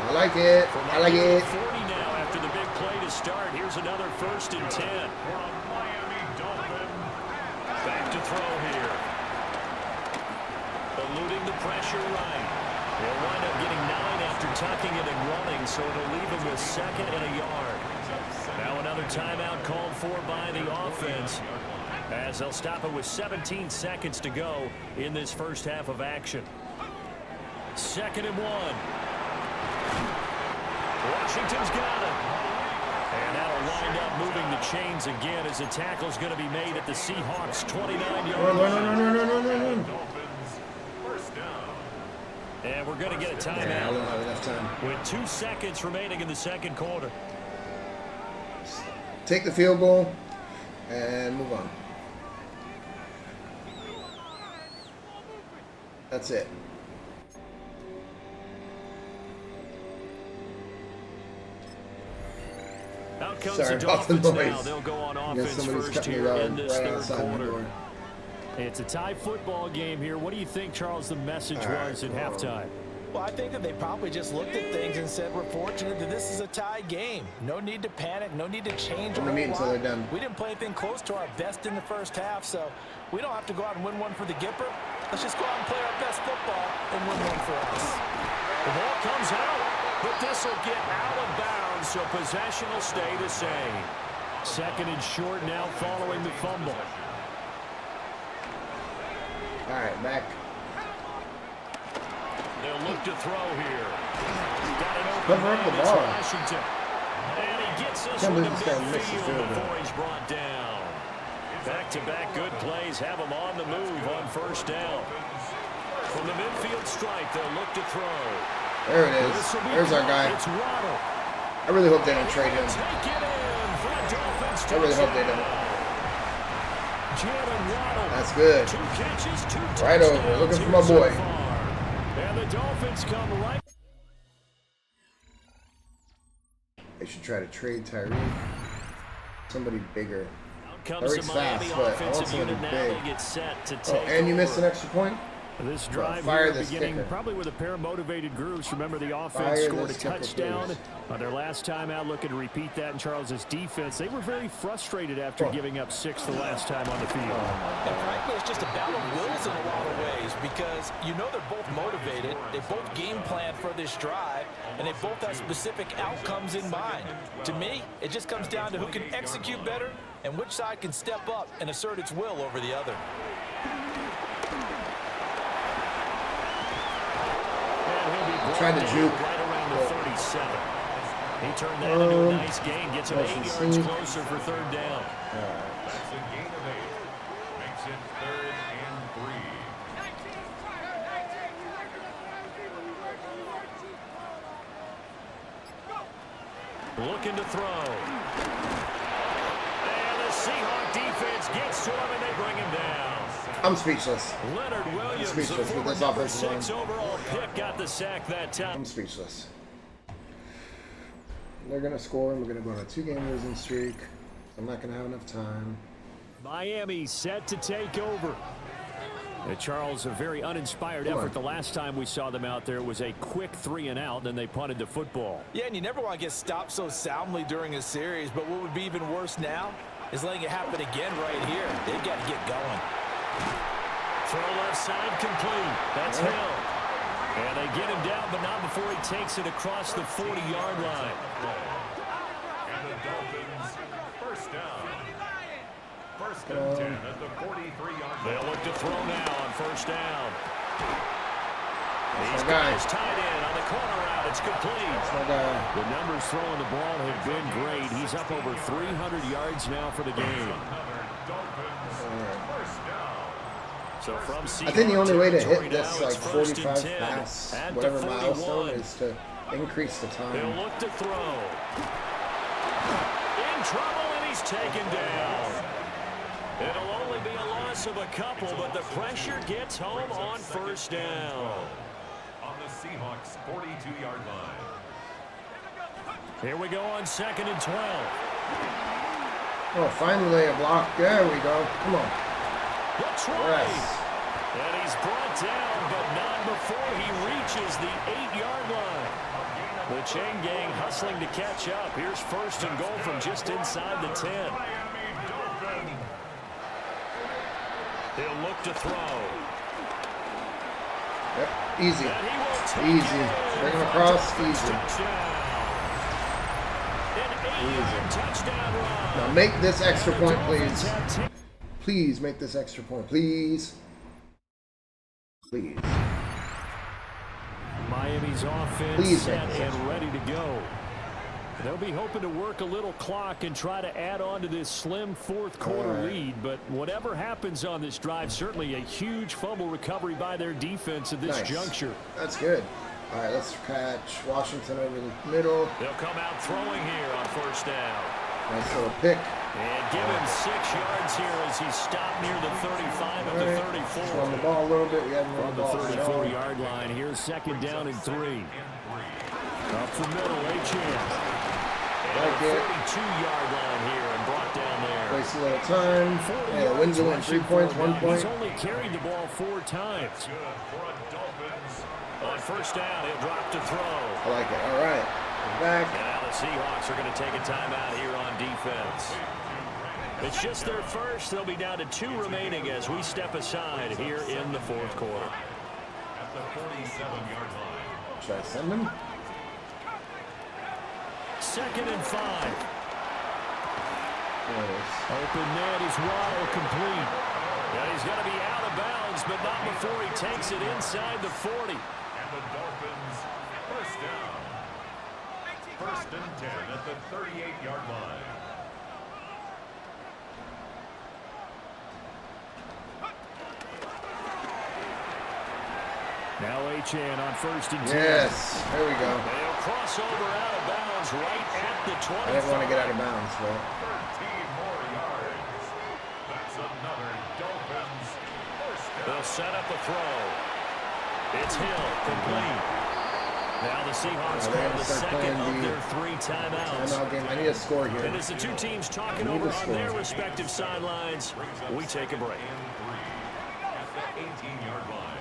Speaker 5: I like it. I like it.
Speaker 7: 40 now after the big play to start. Here's another 1st and 10.
Speaker 3: From Miami Dolphins.
Speaker 7: Back to throw here. Eluding the pressure right. He'll wind up getting 9 after tucking it and running, so it'll leave him with 2nd and a yard. Now another timeout called for by the offense, as they'll stop it with 17 seconds to go in this first half of action. 2nd and 1. Washington's got it. And that'll wind up moving the chains again as the tackle's going to be made at the Seahawks' 29-yard line.
Speaker 3: First down.
Speaker 7: And we're going to get a
Speaker 5: Yeah, I
Speaker 7: timeout
Speaker 5: don't have enough time.
Speaker 7: with 2 seconds remaining in the second quarter.
Speaker 5: Take the field goal and move on. That's it.
Speaker 7: Out comes
Speaker 5: Sorry
Speaker 7: the
Speaker 5: about the
Speaker 7: Dolphins
Speaker 5: noise.
Speaker 7: now. They'll go on
Speaker 5: I guess
Speaker 7: offense
Speaker 5: somebody's
Speaker 7: first
Speaker 5: cutting
Speaker 7: here
Speaker 5: the
Speaker 7: in
Speaker 5: rug
Speaker 7: this
Speaker 5: right
Speaker 7: third
Speaker 5: outside my
Speaker 7: quarter.
Speaker 5: door.
Speaker 7: It's a tie football game here. What do you think, Charles, the message was at halftime?
Speaker 8: Well, I think that they probably just looked at things and said, we're fortunate that this is a tie game. No need to panic. No need to change a
Speaker 5: I'm gonna meet
Speaker 8: whole
Speaker 5: until
Speaker 8: lot.
Speaker 5: they're done.
Speaker 8: We didn't play anything close to our best in the first half, so we don't have to go out and win one for the Gipper. Let's just go out and play our best football and win one for us.
Speaker 7: The ball comes out, but this will get out of bounds, so possession will stay the same. 2nd and short now following the fumble.
Speaker 5: All right, back.
Speaker 7: They'll look to throw here. Got an open
Speaker 5: Cover up the
Speaker 7: man, it's
Speaker 5: ball.
Speaker 7: Washington. And he gets this
Speaker 5: Can't
Speaker 7: one
Speaker 5: believe
Speaker 7: to
Speaker 5: this guy missed the
Speaker 7: midfield
Speaker 5: field goal.
Speaker 7: before he's brought down. Back-to-back good plays have him on the move on first down. From the midfield strike, they'll look to throw.
Speaker 5: There it is. There's our guy.
Speaker 7: It's Waddle.
Speaker 5: I really hope they don't trade him.
Speaker 7: Take it in for a Dolphins
Speaker 5: I really hope they
Speaker 7: touchdown.
Speaker 5: don't.
Speaker 7: Jalen Waddle.
Speaker 5: That's good.
Speaker 7: 2 catches, 2
Speaker 5: Right over.
Speaker 7: touchdowns
Speaker 5: Looking for
Speaker 7: here
Speaker 5: my boy.
Speaker 7: so far. And the Dolphins come right.
Speaker 5: They should try to trade Tyree. Somebody bigger.
Speaker 7: Out comes
Speaker 5: Tyreek's
Speaker 7: the Miami
Speaker 5: fast, but I want
Speaker 7: offensive
Speaker 5: somebody
Speaker 7: unit now.
Speaker 5: big.
Speaker 7: They get set to
Speaker 5: Oh,
Speaker 7: take
Speaker 5: and you missed
Speaker 7: over.
Speaker 5: an extra point?
Speaker 7: This drive
Speaker 5: Fire
Speaker 7: here
Speaker 5: this
Speaker 7: beginning
Speaker 5: kicker.
Speaker 7: probably with a pair of motivated groups. Remember, the offense
Speaker 5: Fire
Speaker 7: scored a
Speaker 5: this kicker,
Speaker 7: touchdown
Speaker 5: please.
Speaker 7: on their last time out, looking to repeat that in Charles's defense. They were very frustrated after giving up 6 the last time on the field.
Speaker 8: And frankly, it's just a battle of wills in a lot of ways because you know they're both motivated, they both game plan for this drive, and they both have specific outcomes in mind. To me, it just comes down to who can execute better and which side can step up and assert its will over the other.
Speaker 5: Tried to juke.
Speaker 7: Right around the 37. He turned that into a nice gain, gets him 8
Speaker 5: motion
Speaker 7: yards
Speaker 5: C.
Speaker 7: closer for 3rd down.
Speaker 3: That's a gain of 8. Makes it 3rd and 3.
Speaker 7: Looking to throw. And the Seahawk defense gets to him, and they bring him down.
Speaker 5: I'm speechless.
Speaker 7: Leonard Williams, the
Speaker 5: speechless with
Speaker 7: former
Speaker 5: this
Speaker 7: number
Speaker 5: offensive
Speaker 7: 6
Speaker 5: line.
Speaker 7: overall pick, got the sack that time.
Speaker 5: I'm speechless. They're going to score, and we're going to go on a 2-game losing streak. I'm not going to have enough time.
Speaker 7: Miami set to take over. Charles, a very uninspired effort. The last time we saw them out there was a quick 3-and-out, then they punted the football.
Speaker 8: Yeah, and you never want to get stopped so soundly during a series, but what would be even worse now is letting it happen again right here. They've got to get going.
Speaker 7: Throw left side complete. That's Hill. And they get him down, but not before he takes it across the 40-yard line.
Speaker 3: And the Dolphins, first down. 1st and 10 at the 43-yard line.
Speaker 7: They'll look to throw now on 1st down. These
Speaker 5: my guy.
Speaker 7: guys tied in on the corner route. It's complete.
Speaker 5: That's my guy.
Speaker 7: The numbers throwing the ball have been great. He's up over 300 yards now for the game.
Speaker 3: Dolphins, first down.
Speaker 7: So from
Speaker 5: I think the only way to
Speaker 7: territory
Speaker 5: hit this
Speaker 7: now,
Speaker 5: like
Speaker 7: it's 1st and
Speaker 5: 45
Speaker 7: 10
Speaker 5: pass,
Speaker 7: at the
Speaker 5: whatever
Speaker 7: 41.
Speaker 5: milestone, is to increase the
Speaker 7: They'll
Speaker 5: time.
Speaker 7: look to throw. In trouble, and he's taken down. It'll only be a loss of a couple, but the pressure gets home on 1st down.
Speaker 3: On the Seahawks' 42-yard line.
Speaker 7: Here we go on 2nd and 12.
Speaker 5: Oh, finally a block. There we go. Come on.
Speaker 7: The try.
Speaker 5: Yes.
Speaker 7: And he's brought down, but not before he reaches the 8-yard line. The chain gang hustling to catch up. Here's first and goal from just inside the 10. He'll look to throw.
Speaker 5: Yep, easy.
Speaker 7: And he will take
Speaker 5: Easy.
Speaker 7: it.
Speaker 5: Bring him across, easy.
Speaker 7: Touchdown. An 8-yard touchdown run.
Speaker 5: Now make this extra
Speaker 7: And the
Speaker 5: point,
Speaker 7: Dolphins
Speaker 5: please.
Speaker 7: have taken
Speaker 5: Please make this extra point, please. Please.
Speaker 7: Miami's offense
Speaker 5: Please
Speaker 7: set
Speaker 5: make this
Speaker 7: and ready to go. They'll be hoping to work a little clock and try to add on to this slim fourth quarter lead, but whatever happens on this drive, certainly a huge fumble recovery by their defense at this juncture.
Speaker 5: That's good. All right, let's catch Washington over the middle.
Speaker 7: They'll come out throwing here on first down.
Speaker 5: Nice little pick.
Speaker 7: And give him 6 yards here as he stopped near the 35 of the 34.
Speaker 5: Just run the ball a little bit. We haven't run
Speaker 7: On
Speaker 5: the
Speaker 7: the
Speaker 5: ball.
Speaker 7: 34-yard line, here's second down and 3. Up the middle, Achane.
Speaker 5: Like
Speaker 7: And
Speaker 5: it.
Speaker 7: 42-yard line here and brought down there.
Speaker 5: Waste a little time.
Speaker 7: 40
Speaker 5: Yeah, wins the win.
Speaker 7: yards
Speaker 5: 3 points,
Speaker 7: rushing
Speaker 5: 1
Speaker 7: for
Speaker 5: point.
Speaker 7: He's only carried the ball 4 times. On first down, he'll drop to throw.
Speaker 5: I like it. All right. We're back.
Speaker 7: Now the Seahawks are going to take a timeout here on defense. It's just their first. They'll be down to 2 remaining as we step aside here in the fourth quarter.
Speaker 3: At the 47-yard line.
Speaker 5: Should I send him?
Speaker 7: Second and 5.
Speaker 5: There it is.
Speaker 7: Open net is wide, complete. Yeah, he's going to be out of bounds, but not before he takes it inside the 40.
Speaker 3: And the Dolphins first down. First and 10 at the 38-yard line.
Speaker 7: Now Achane on first and 10.
Speaker 5: Yes. There we go.
Speaker 7: They'll cross over out of bounds right at the 25.
Speaker 5: I didn't want to get out of bounds, but
Speaker 3: 13 more yards. That's another Dolphins first down.
Speaker 7: They'll set up a throw. It's Hill, complete. Now the Seahawks
Speaker 5: they're
Speaker 7: call
Speaker 5: gonna
Speaker 7: the
Speaker 5: start
Speaker 7: second
Speaker 5: playing
Speaker 7: of
Speaker 5: the
Speaker 7: their 3 timeouts.
Speaker 5: timeout game. I need a score here.
Speaker 7: And as the two teams talking
Speaker 5: I need
Speaker 7: over
Speaker 5: to
Speaker 7: on
Speaker 5: score.
Speaker 7: their respective sidelines, we take a break.
Speaker 3: At the 18-yard line.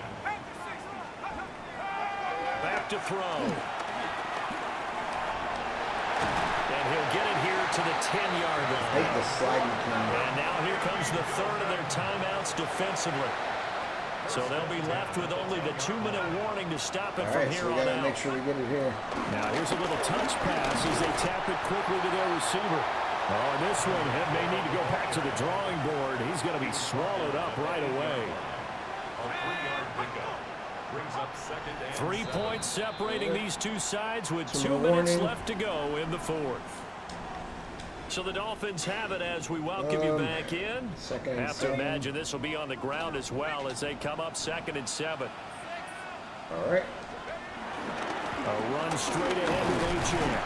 Speaker 7: Back to throw. And he'll get it here to the 10-yard
Speaker 5: I
Speaker 7: line.
Speaker 5: hate the sliding thing.
Speaker 7: And now here comes the third of their timeouts defensively. So they'll be left with only the 2-minute warning to stop it
Speaker 5: All
Speaker 7: from
Speaker 5: right,
Speaker 7: here
Speaker 5: so we
Speaker 7: on
Speaker 5: got to
Speaker 7: out.
Speaker 5: make sure we get it here.
Speaker 7: Now here's a little touch pass as they tap it quickly to their receiver. Oh, and this one may need to go back to the drawing board. He's going to be swallowed up right away.
Speaker 3: A 3-yard pickup. Brings up second and
Speaker 7: 3
Speaker 3: 7.
Speaker 7: points separating these two sides with 2
Speaker 5: Some
Speaker 7: minutes
Speaker 5: warning.
Speaker 7: left to go in the fourth. So the Dolphins have it as we welcome you back in.
Speaker 5: Second and
Speaker 7: Have to
Speaker 5: 7.
Speaker 7: imagine this will be on the ground as well as they come up second and 7.
Speaker 5: All right.
Speaker 7: A run straight ahead with Achane.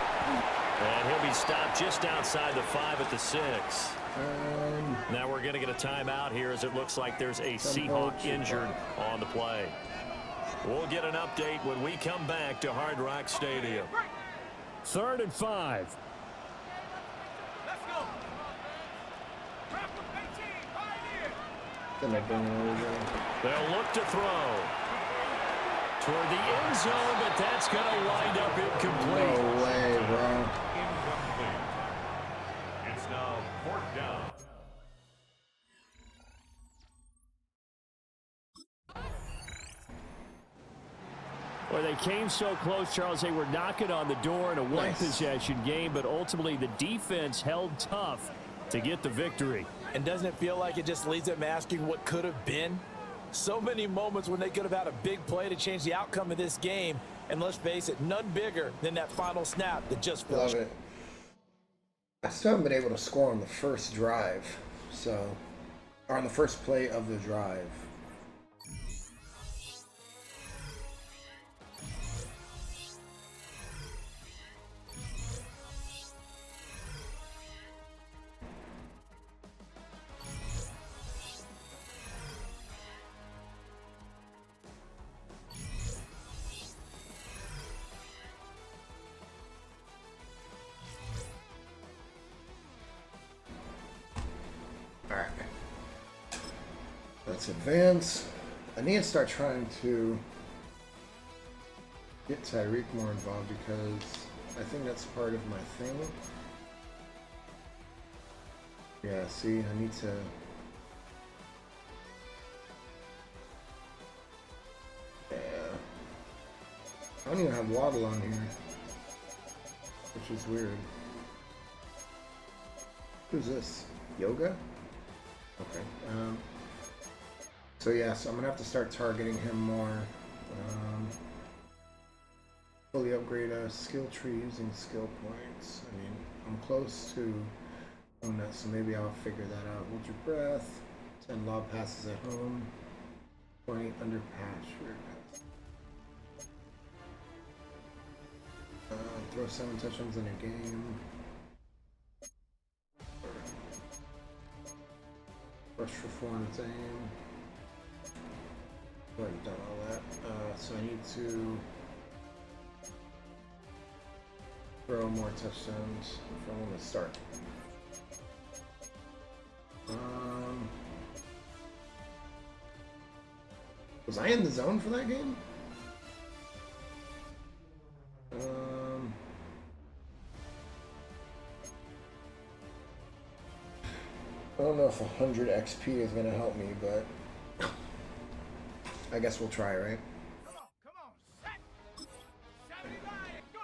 Speaker 7: And he'll be stopped just outside the 5 at the 6. Now we're going to get a timeout here as it looks like there's a Seahawk injured on the play. We'll get an update when we come back to Hard Rock Stadium. 3rd and 5.
Speaker 5: Then I bring it over.
Speaker 7: They'll look to throw toward the end zone, but that's going to wind up incomplete.
Speaker 5: No way, bro.
Speaker 3: Incomplete. It's now 4th down.
Speaker 7: Well, they came so close, Charles. They were knocking on the door in a one-possession game, but ultimately the defense held tough to get the victory.
Speaker 8: And doesn't it feel like it just leaves them asking what could have been? So many moments when they could have had a big play to change the outcome of this game. And let's face it, none bigger than that final snap that just fell
Speaker 5: Love
Speaker 8: short.
Speaker 5: it. I still haven't been able to score on the first drive, or on the first play of the drive. Let's advance. I need to start trying to get Tyreek more involved because I think that's part of my thing. Yeah, see, I need to... Yeah. I don't even have Waddle on here, which is weird. Who's this? Yoga? Okay. So yeah, so I'm gonna have to start targeting him more. Fully upgrade a skill tree using skill points. I mean, I'm close to doing that, so maybe I'll figure that out. Hold your breath. 10 lob passes at home. 20 under pasture. Throw 7 touchdowns in a game. Rush for 4 on its aim. I've already done all that. So I need to throw more touchdowns if I want to start. Was I in the zone for that game? I don't know if 100 XP is going to help me, but I guess we'll try, right?
Speaker 1: Come on, set! 79, go!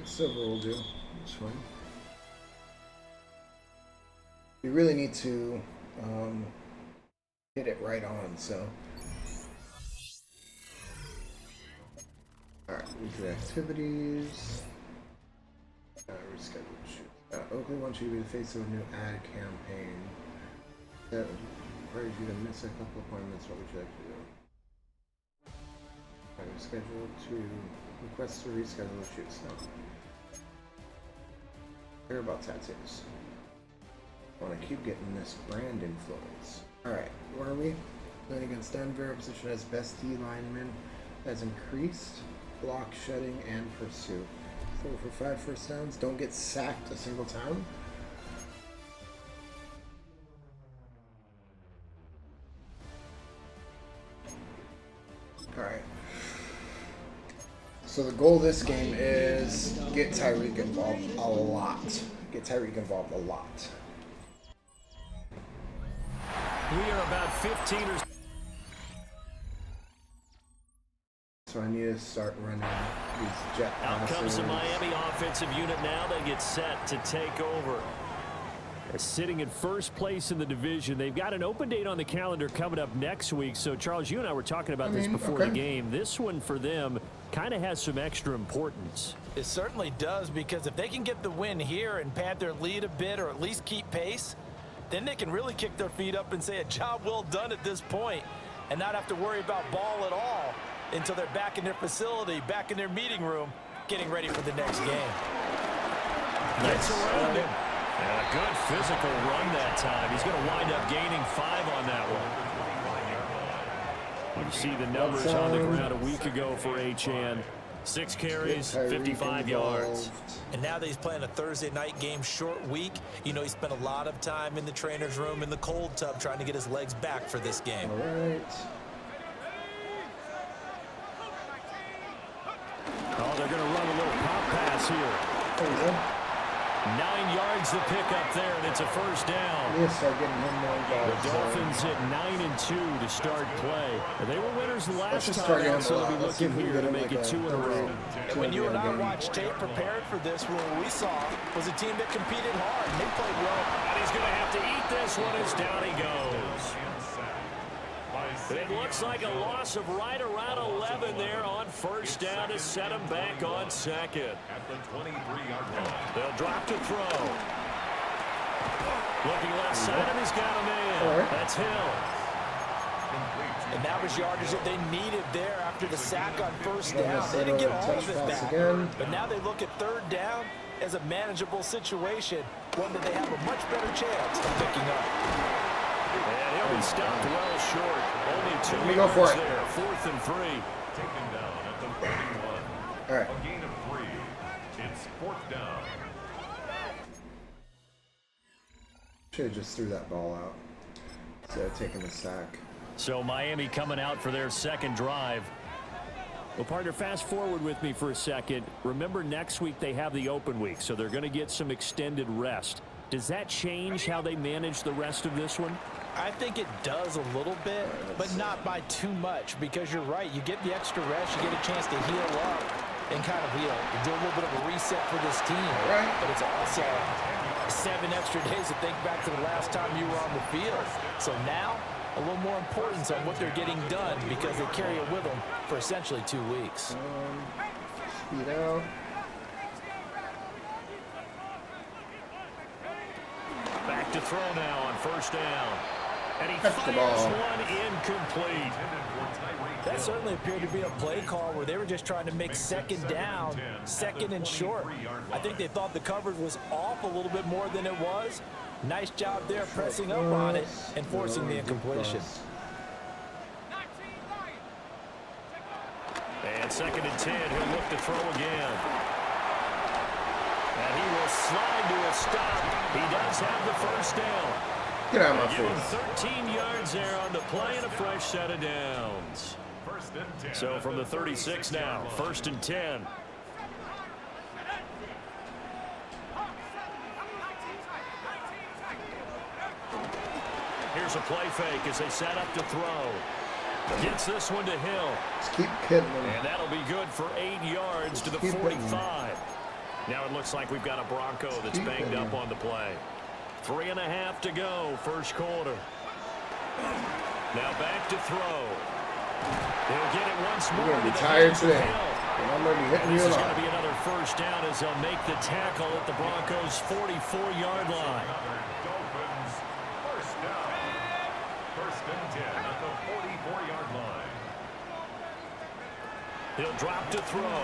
Speaker 5: Silver will do. That's fine. You really need to hit it right on, so. Alright, weekly activities. Rescheduled shoot. Oakley wants you to be the face of a new ad campaign. That requires you to miss a couple appointments. What would you like to do? Alright, reschedule to request to reschedule the shoots. No. Care about tattoos. I want to keep getting this brand influence. Alright, where are we? Playing against Denver, our position as best D lineman has increased, block, shedding, and pursuit. 4 for 5 first downs. Don't get sacked a single time. Alright. So the goal of this game is get Tyreek involved a lot. Get Tyreek involved a lot.
Speaker 7: We are about 15 or
Speaker 5: so I need to start running these jet
Speaker 7: out
Speaker 5: passes.
Speaker 7: comes the Miami offensive unit now. They get set to take over. They're sitting in first place in the division. They've got an open date on the calendar coming up next week. So, Charles, you and I were talking about this before the game. This one for them kind of has some extra importance.
Speaker 8: It certainly does, because if they can get the win here and pad their lead a bit or at least keep pace, then they can really kick their feet up and say a job well done at this point and not have to worry about ball at all until they're back in their facility, back in their meeting room, getting ready for the next game.
Speaker 7: Gets around him. And a good physical run that time. He's going to wind up gaining 5 on that one. You see the numbers on the ground a week ago for Achane. 6 carries, 55 yards.
Speaker 8: And now that he's playing a Thursday night game, short week, you know he spent a lot of time in the trainer's room in the cold tub trying to get his legs back for this game.
Speaker 5: All right.
Speaker 7: Oh, they're going to run a little pop pass here.
Speaker 5: There we go.
Speaker 7: 9 yards to pick up there, and it's a first down.
Speaker 5: Yes, start getting him more involved.
Speaker 3: The
Speaker 7: Dolphins at 9-2 to start play. They were winners last
Speaker 5: just
Speaker 7: time
Speaker 5: target
Speaker 7: out,
Speaker 5: him
Speaker 7: so
Speaker 5: a
Speaker 7: they'll be
Speaker 5: lot. Let's see
Speaker 7: looking
Speaker 5: if we
Speaker 7: here
Speaker 5: can
Speaker 7: to
Speaker 5: get
Speaker 7: make
Speaker 5: him
Speaker 7: it 2 in a row.
Speaker 8: And when you and I watched tape prepared for this, what we saw was a team that competed hard. They played well.
Speaker 7: And he's going to have to eat this one as down he goes. It looks like a loss of right around 11 there on first down to set him back on second.
Speaker 3: At the 23-yard line.
Speaker 7: They'll drop to throw. Looking left side, and he's got a man.
Speaker 5: Right.
Speaker 7: That's Hill.
Speaker 8: And that was yardage that they needed there after the sack on first down. They didn't get all of it back.
Speaker 5: Again.
Speaker 8: But now they look at third down as a manageable situation, one that they have a much better chance of picking up.
Speaker 7: And he'll be stopped well short. Only 2
Speaker 5: Let me go for
Speaker 7: yards
Speaker 5: it.
Speaker 7: there. 4th and 3.
Speaker 3: Taken down at the 31.
Speaker 5: All right.
Speaker 3: A gain of 3. It's 4th down.
Speaker 5: Should have just threw that ball out instead of taking the sack.
Speaker 7: So Miami coming out for their second drive. Well, partner, fast forward with me for a second. Remember, next week they have the open week, so they're going to get some extended rest. Does that change how they manage the rest of this one?
Speaker 8: I think it does a little bit, but not by too much, because you're right. You get the extra rest, you get a chance to heal up and kind of do a little bit of a reset for this team.
Speaker 5: Right.
Speaker 8: But it's also 7 extra days to think back to the last time you were on the field. So now, a little more importance on what they're getting done because they carry it with them for essentially 2 weeks.
Speaker 5: Speed out.
Speaker 7: Back to throw now on first down. And he
Speaker 5: That's the
Speaker 7: fires
Speaker 5: ball.
Speaker 7: one incomplete.
Speaker 8: That certainly appeared to be a play call where they were just trying to make second down, second and short. I think they thought the coverage was off a little bit more than it was. Nice job there pressing up on it and forcing the incompletion.
Speaker 7: And 2nd and 10, he'll look to throw again. And he will slide to a stop. He does have the first down.
Speaker 5: Get out of my
Speaker 7: Give him
Speaker 5: face.
Speaker 7: 13 yards there on the play and a fresh set of downs. So from the 36 now, 1st and 10. Here's a play fake as they set up to throw. Gets this one to Hill.
Speaker 5: Just keep hitting them.
Speaker 7: And that'll be good for 8 yards to the
Speaker 5: Keep hitting
Speaker 7: 45. Now it looks like we've got a Bronco that's
Speaker 5: Keep
Speaker 7: banged
Speaker 5: hitting
Speaker 7: up on the play. 3.5 to go, first quarter. Now back to throw. They'll get it once more.
Speaker 5: You're going to be
Speaker 7: the
Speaker 5: tired
Speaker 7: hands of
Speaker 5: today.
Speaker 7: Hill.
Speaker 5: And I'm going to be hitting
Speaker 7: This
Speaker 5: you a
Speaker 7: is going
Speaker 5: lot.
Speaker 7: to be another first down as they'll make the tackle at the Broncos' 44-yard line.
Speaker 3: Dolphins, first down. 1st and 10 at the 44-yard line.
Speaker 7: He'll drop to throw.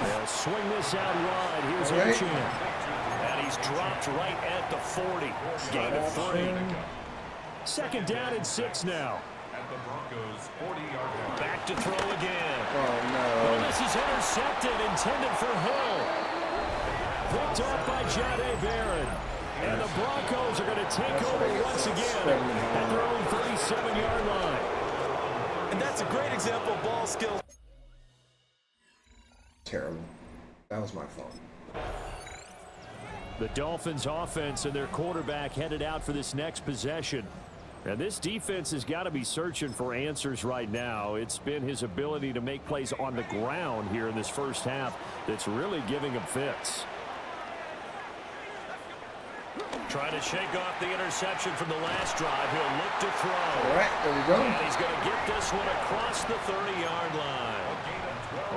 Speaker 7: They'll swing this out wide. Here's
Speaker 5: All right.
Speaker 7: Uchin. And he's dropped right at the 40. Gain of 3. 2nd down and 6 now.
Speaker 3: At the Broncos' 40-yard line.
Speaker 7: Back to throw again.
Speaker 5: Oh,
Speaker 7: Well,
Speaker 5: no.
Speaker 7: this is intercepted, intended for Hill. Picked off by Jahdae Barron. And the Broncos are going to take over once again at their own 37-yard line.
Speaker 8: And that's a great example of ball skills.
Speaker 5: Terrible. That was my fault.
Speaker 7: The Dolphins offense and their quarterback headed out for this next possession. And this defense has got to be searching for answers right now. It's been his ability to make plays on the ground here in this first half that's really giving him fits. Trying to shake off the interception from the last drive. He'll look to throw.
Speaker 5: All right, there we go.
Speaker 7: And he's going to get this one across the 30-yard line.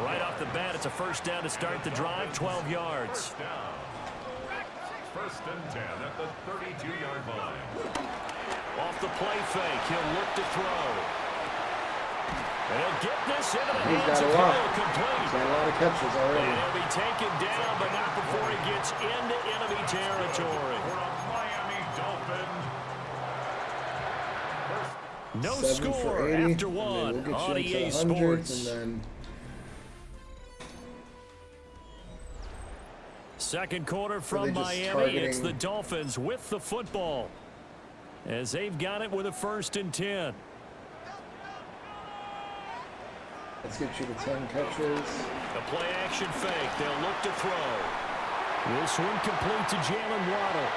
Speaker 7: Right off the bat, it's a first down to start the drive, 12 yards.
Speaker 3: First down. 1st and 10 at the 32-yard line.
Speaker 7: Off the play fake, he'll look to throw. And he'll get this into the
Speaker 5: He's
Speaker 7: hands
Speaker 5: got
Speaker 7: of
Speaker 5: a lot.
Speaker 7: Hill, complete.
Speaker 5: He's got a lot of catches
Speaker 7: And
Speaker 5: already.
Speaker 7: he'll be taken down, but not before he gets into enemy territory.
Speaker 3: For a Miami Dolphin.
Speaker 7: No
Speaker 5: 7 for
Speaker 7: score
Speaker 5: 80,
Speaker 7: after
Speaker 5: and
Speaker 7: one
Speaker 5: then we'll
Speaker 7: on
Speaker 5: get you
Speaker 7: EA
Speaker 5: into the hundreds,
Speaker 7: Sports.
Speaker 5: and then
Speaker 7: Second quarter from
Speaker 5: just
Speaker 7: Miami. It's
Speaker 5: targeting-
Speaker 7: the Dolphins with the football as they've got it with a 1st and 10.
Speaker 5: let's get you to 10 catches.
Speaker 7: The play action fake. They'll look to throw. This one complete to Jalen Waddle.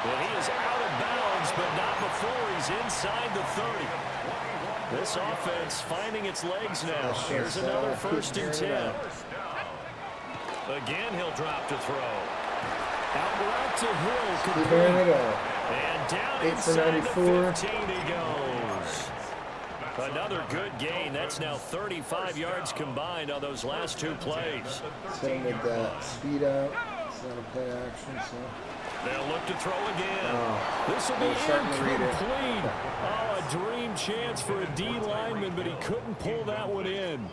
Speaker 7: And he is out of bounds bounds, but not before he's inside the 30. This offense finding its legs now. Here's another 1st and 10. Again, he'll drop to throw. Out route to Hill. Complete. And down inside the 15 he goes. Another good gain. That's now 35 yards combined on those last 2 plays.
Speaker 5: Hit him with that speed out. It's not a play action, so.
Speaker 7: They'll look to throw again.
Speaker 5: This will be
Speaker 7: incomplete. Oh, a dream chance for a D lineman, but he couldn't pull that one in.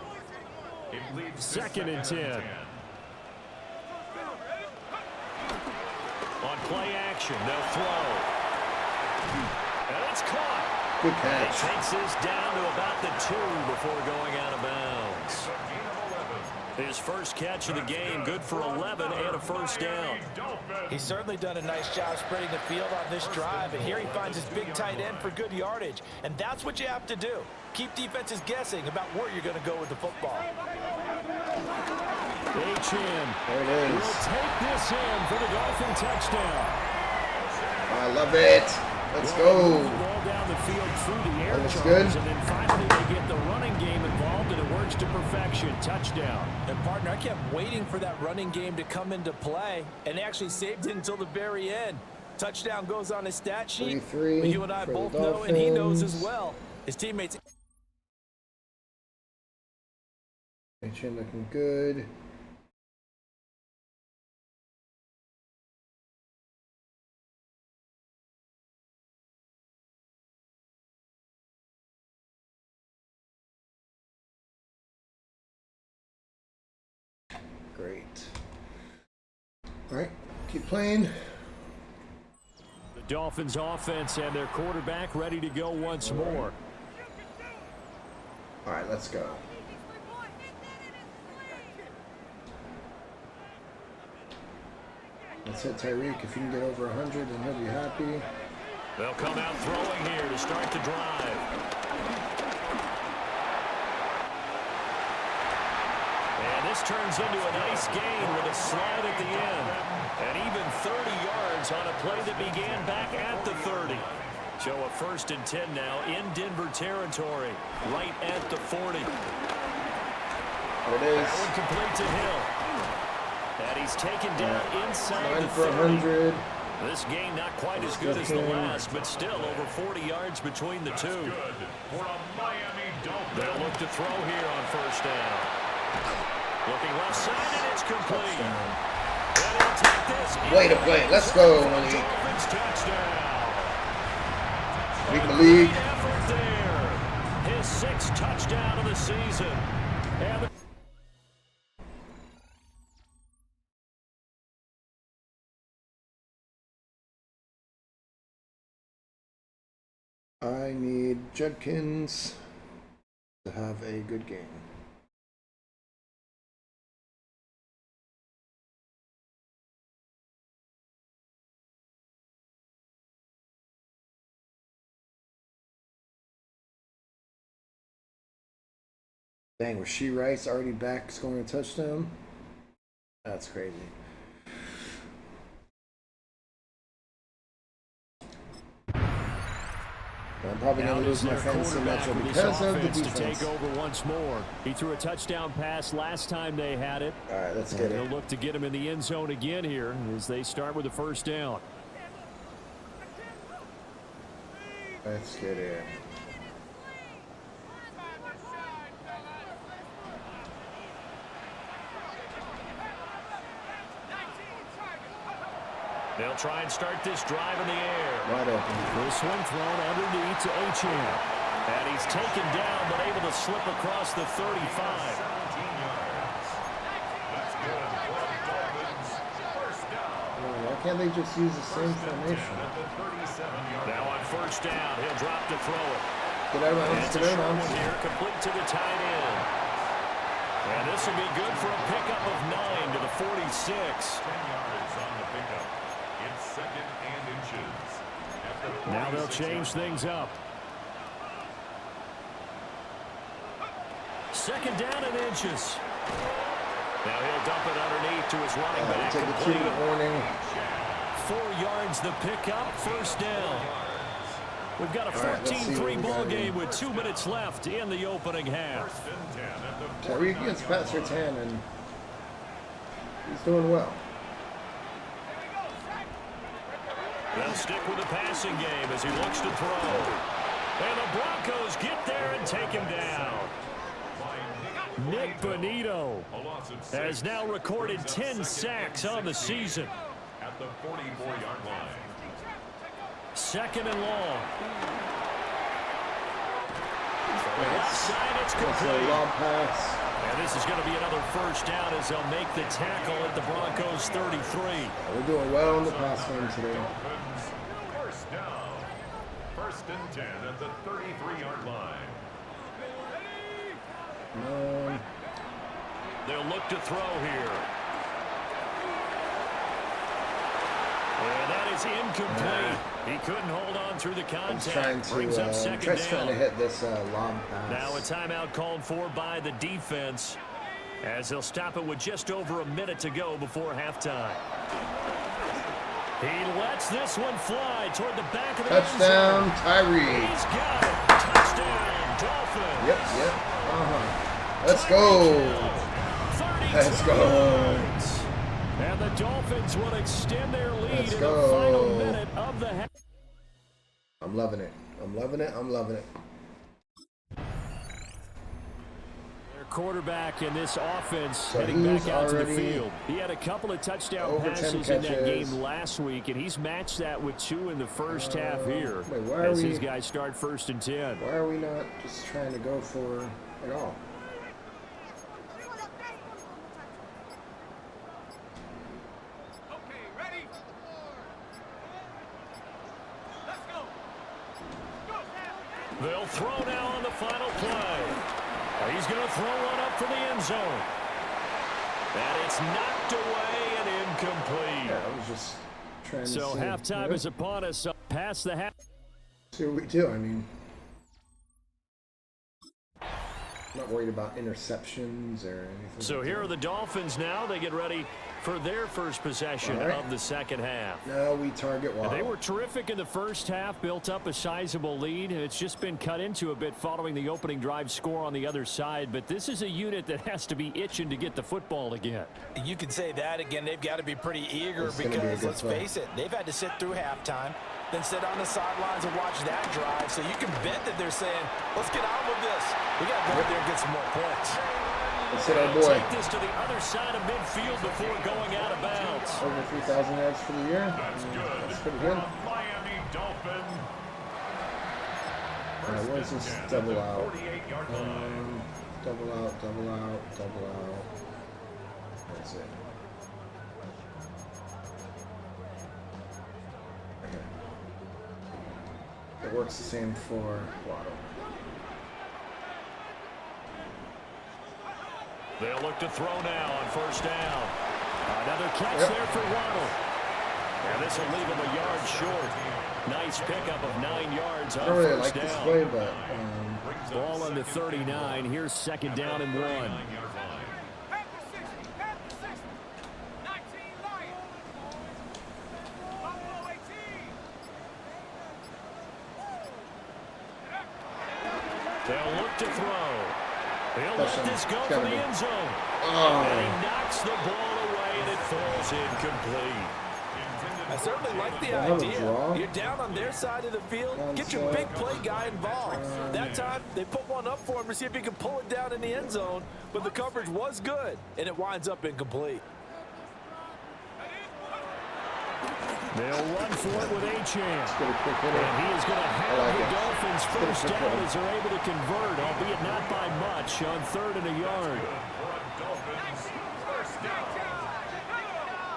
Speaker 7: 2nd and 10. On play action, they'll throw. And it's caught.
Speaker 5: Good catch.
Speaker 7: He takes this down to about the 2 before going out of bounds. His first catch of the game, good for 11 and a 1st down.
Speaker 8: He's certainly done a nice job spreading the field on this drive, and here he finds his big tight end for good yardage. And that's what you have to do. Keep defenses guessing about where you're going to go with the football.
Speaker 7: H.M.
Speaker 5: There it is.
Speaker 7: will take this in for the Dolphin touchdown.
Speaker 5: I love it. Let's go.
Speaker 7: Ball down the field through the air
Speaker 5: That's
Speaker 7: charge,
Speaker 5: good.
Speaker 7: and then finally they get the running game involved, and it works to perfection. Touchdown.
Speaker 8: And partner, I kept waiting for that running game to come into play, and they actually saved it until the very end. Touchdown goes on his stat sheet,
Speaker 5: 33
Speaker 8: but you and I
Speaker 5: for
Speaker 8: both
Speaker 5: the
Speaker 8: know, and he knows as
Speaker 5: Dolphins.
Speaker 8: well. His teammates.
Speaker 5: Chin looking good. Great. All right, keep playing.
Speaker 7: The Dolphins offense and their quarterback ready to go once more.
Speaker 5: All right, let's go. Let's hit Tyreek. If you can get over 100, then he'll be happy.
Speaker 7: They'll come out throwing here to start the drive. And this turns into a nice gain with a slide at the end. And even 30 yards on a play that began back at the 30. So a 1st and 10 now in Denver territory, right at the 40.
Speaker 5: There it is.
Speaker 7: That one complete to Hill. And he's taken down inside
Speaker 5: 9
Speaker 7: the
Speaker 5: for
Speaker 7: 30.
Speaker 5: 100.
Speaker 7: This game not quite as good as the last, but still over 40 yards between the two. They'll look to throw here on 1st down. Looking left side, and it's complete. And he'll take this.
Speaker 5: Way to play. Let's go, Malik.
Speaker 7: Dolphins touchdown.
Speaker 5: Lead the league.
Speaker 7: Great effort there. His 6th touchdown of the season. And the
Speaker 5: I need Judkins to have a good game. Dang, was she Rice already back scoring a touchdown? That's crazy. I'm probably going to lose my fantasy matchup because of the defense.
Speaker 7: To take over once more. He threw a touchdown pass last time they had it.
Speaker 5: All right, let's get it.
Speaker 7: They'll look to get him in the end zone again here as they start with the 1st down.
Speaker 5: Let's get it.
Speaker 7: They'll try and start this drive in the air.
Speaker 5: Wide open.
Speaker 7: The swing thrown underneath to H.M. And he's taken down, but able to slip across the 35.
Speaker 5: Why can't they just use the same formation?
Speaker 7: Now on 1st down, he'll drop to throw it.
Speaker 5: Get out of bounds.
Speaker 7: It's a short one here, complete to the tight end. And this will be good for a pickup of 9 to the 46.
Speaker 3: 10 yards on the pickup. It's 2nd and inches.
Speaker 7: Now they'll change things up. 2nd down and inches. Now he'll dump it underneath to his running back.
Speaker 5: Take a 2-minute warning.
Speaker 7: 4 yards the pickup, 1st down. We've got a 14-3 ball game with 2 minutes left in the opening half.
Speaker 5: Tyreek against Pat Surtain, and he's doing well.
Speaker 7: They'll stick with the passing game as he looks to throw. And the Broncos get there and take him down. Nick Bonito has now recorded 10 sacks on the season.
Speaker 3: At the 44-yard line.
Speaker 7: Second and long. Left side, it's complete.
Speaker 5: Long pass.
Speaker 7: And this is going to be another first down as they'll make the tackle at the Broncos 33.
Speaker 5: We're doing well in the pass game today.
Speaker 3: First down. First and 10 at the 33-yard line.
Speaker 7: They'll look to throw here. And that is incomplete. He couldn't hold on through the contact. Brings up second down.
Speaker 5: Trying to hit this long pass.
Speaker 7: Now a timeout called for by the defense as they'll stop it with just over a minute to go before halftime. He lets this one fly toward the back of the
Speaker 5: touchdown, Tyreek.
Speaker 7: He's got it. Touchdown, Dolphins.
Speaker 5: Yep. Let's go. Let's go.
Speaker 7: And the Dolphins will extend their lead in the final minute of the half.
Speaker 5: I'm loving it. I'm loving it.
Speaker 7: Their quarterback in this offense heading back out to the field. He had a couple of touchdown passes in that game last week, and he's matched that with 2 in the first half here as these guys start first and 10.
Speaker 5: Why are we not just trying to go for it all?
Speaker 7: They'll throw now on the final play. He's going to throw one up for the end zone. And it's knocked away and incomplete.
Speaker 5: Yeah, I was just trying to see.
Speaker 7: So halftime is upon us. Past the half.
Speaker 5: See what we do. I mean, I'm not worried about interceptions or anything.
Speaker 7: So here are the Dolphins now. They get ready for their first possession of the second half.
Speaker 5: Now we target Waddle.
Speaker 7: They were terrific in the first half, built up a sizable lead. It's just been cut into a bit following the opening drive score on the other side, but this is a unit that has to be itching to get the football again.
Speaker 8: You could say that again. They've got to be pretty eager because, let's face it, they've had to sit through halftime, then sit on the sidelines and watch that drive. So you can bet that they're saying, let's get on with this. We got to go out there and get some more points.
Speaker 5: Let's hit our boy.
Speaker 7: Take this to the other side of midfield before going out of bounds.
Speaker 5: Over 3,000 yards for the year. That's pretty good.
Speaker 3: Miami Dolphin.
Speaker 5: Where's this double out? Double out. That's it. Okay. It works the same for Waddle.
Speaker 7: They'll look to throw now on first down. Another catch there for Waddle. And this will leave him a yard short. Nice pickup of 9 yards on
Speaker 5: really
Speaker 7: first
Speaker 5: like
Speaker 7: down.
Speaker 5: this play, but
Speaker 7: ball on the 39. Here's second down and 1. They'll look to throw. He'll let this go for the end zone. And he knocks the ball away and it falls incomplete.
Speaker 8: I certainly like the idea. You're down on their side of the field. Get your big play guy involved. That time, they put one up for him to see if he can pull it down in the end zone, but the coverage was good, and it winds up incomplete.
Speaker 7: They'll run for it with A-Chan. And he is going to have the Dolphins first down as they're able to convert, albeit not by much, on 3rd and a yard.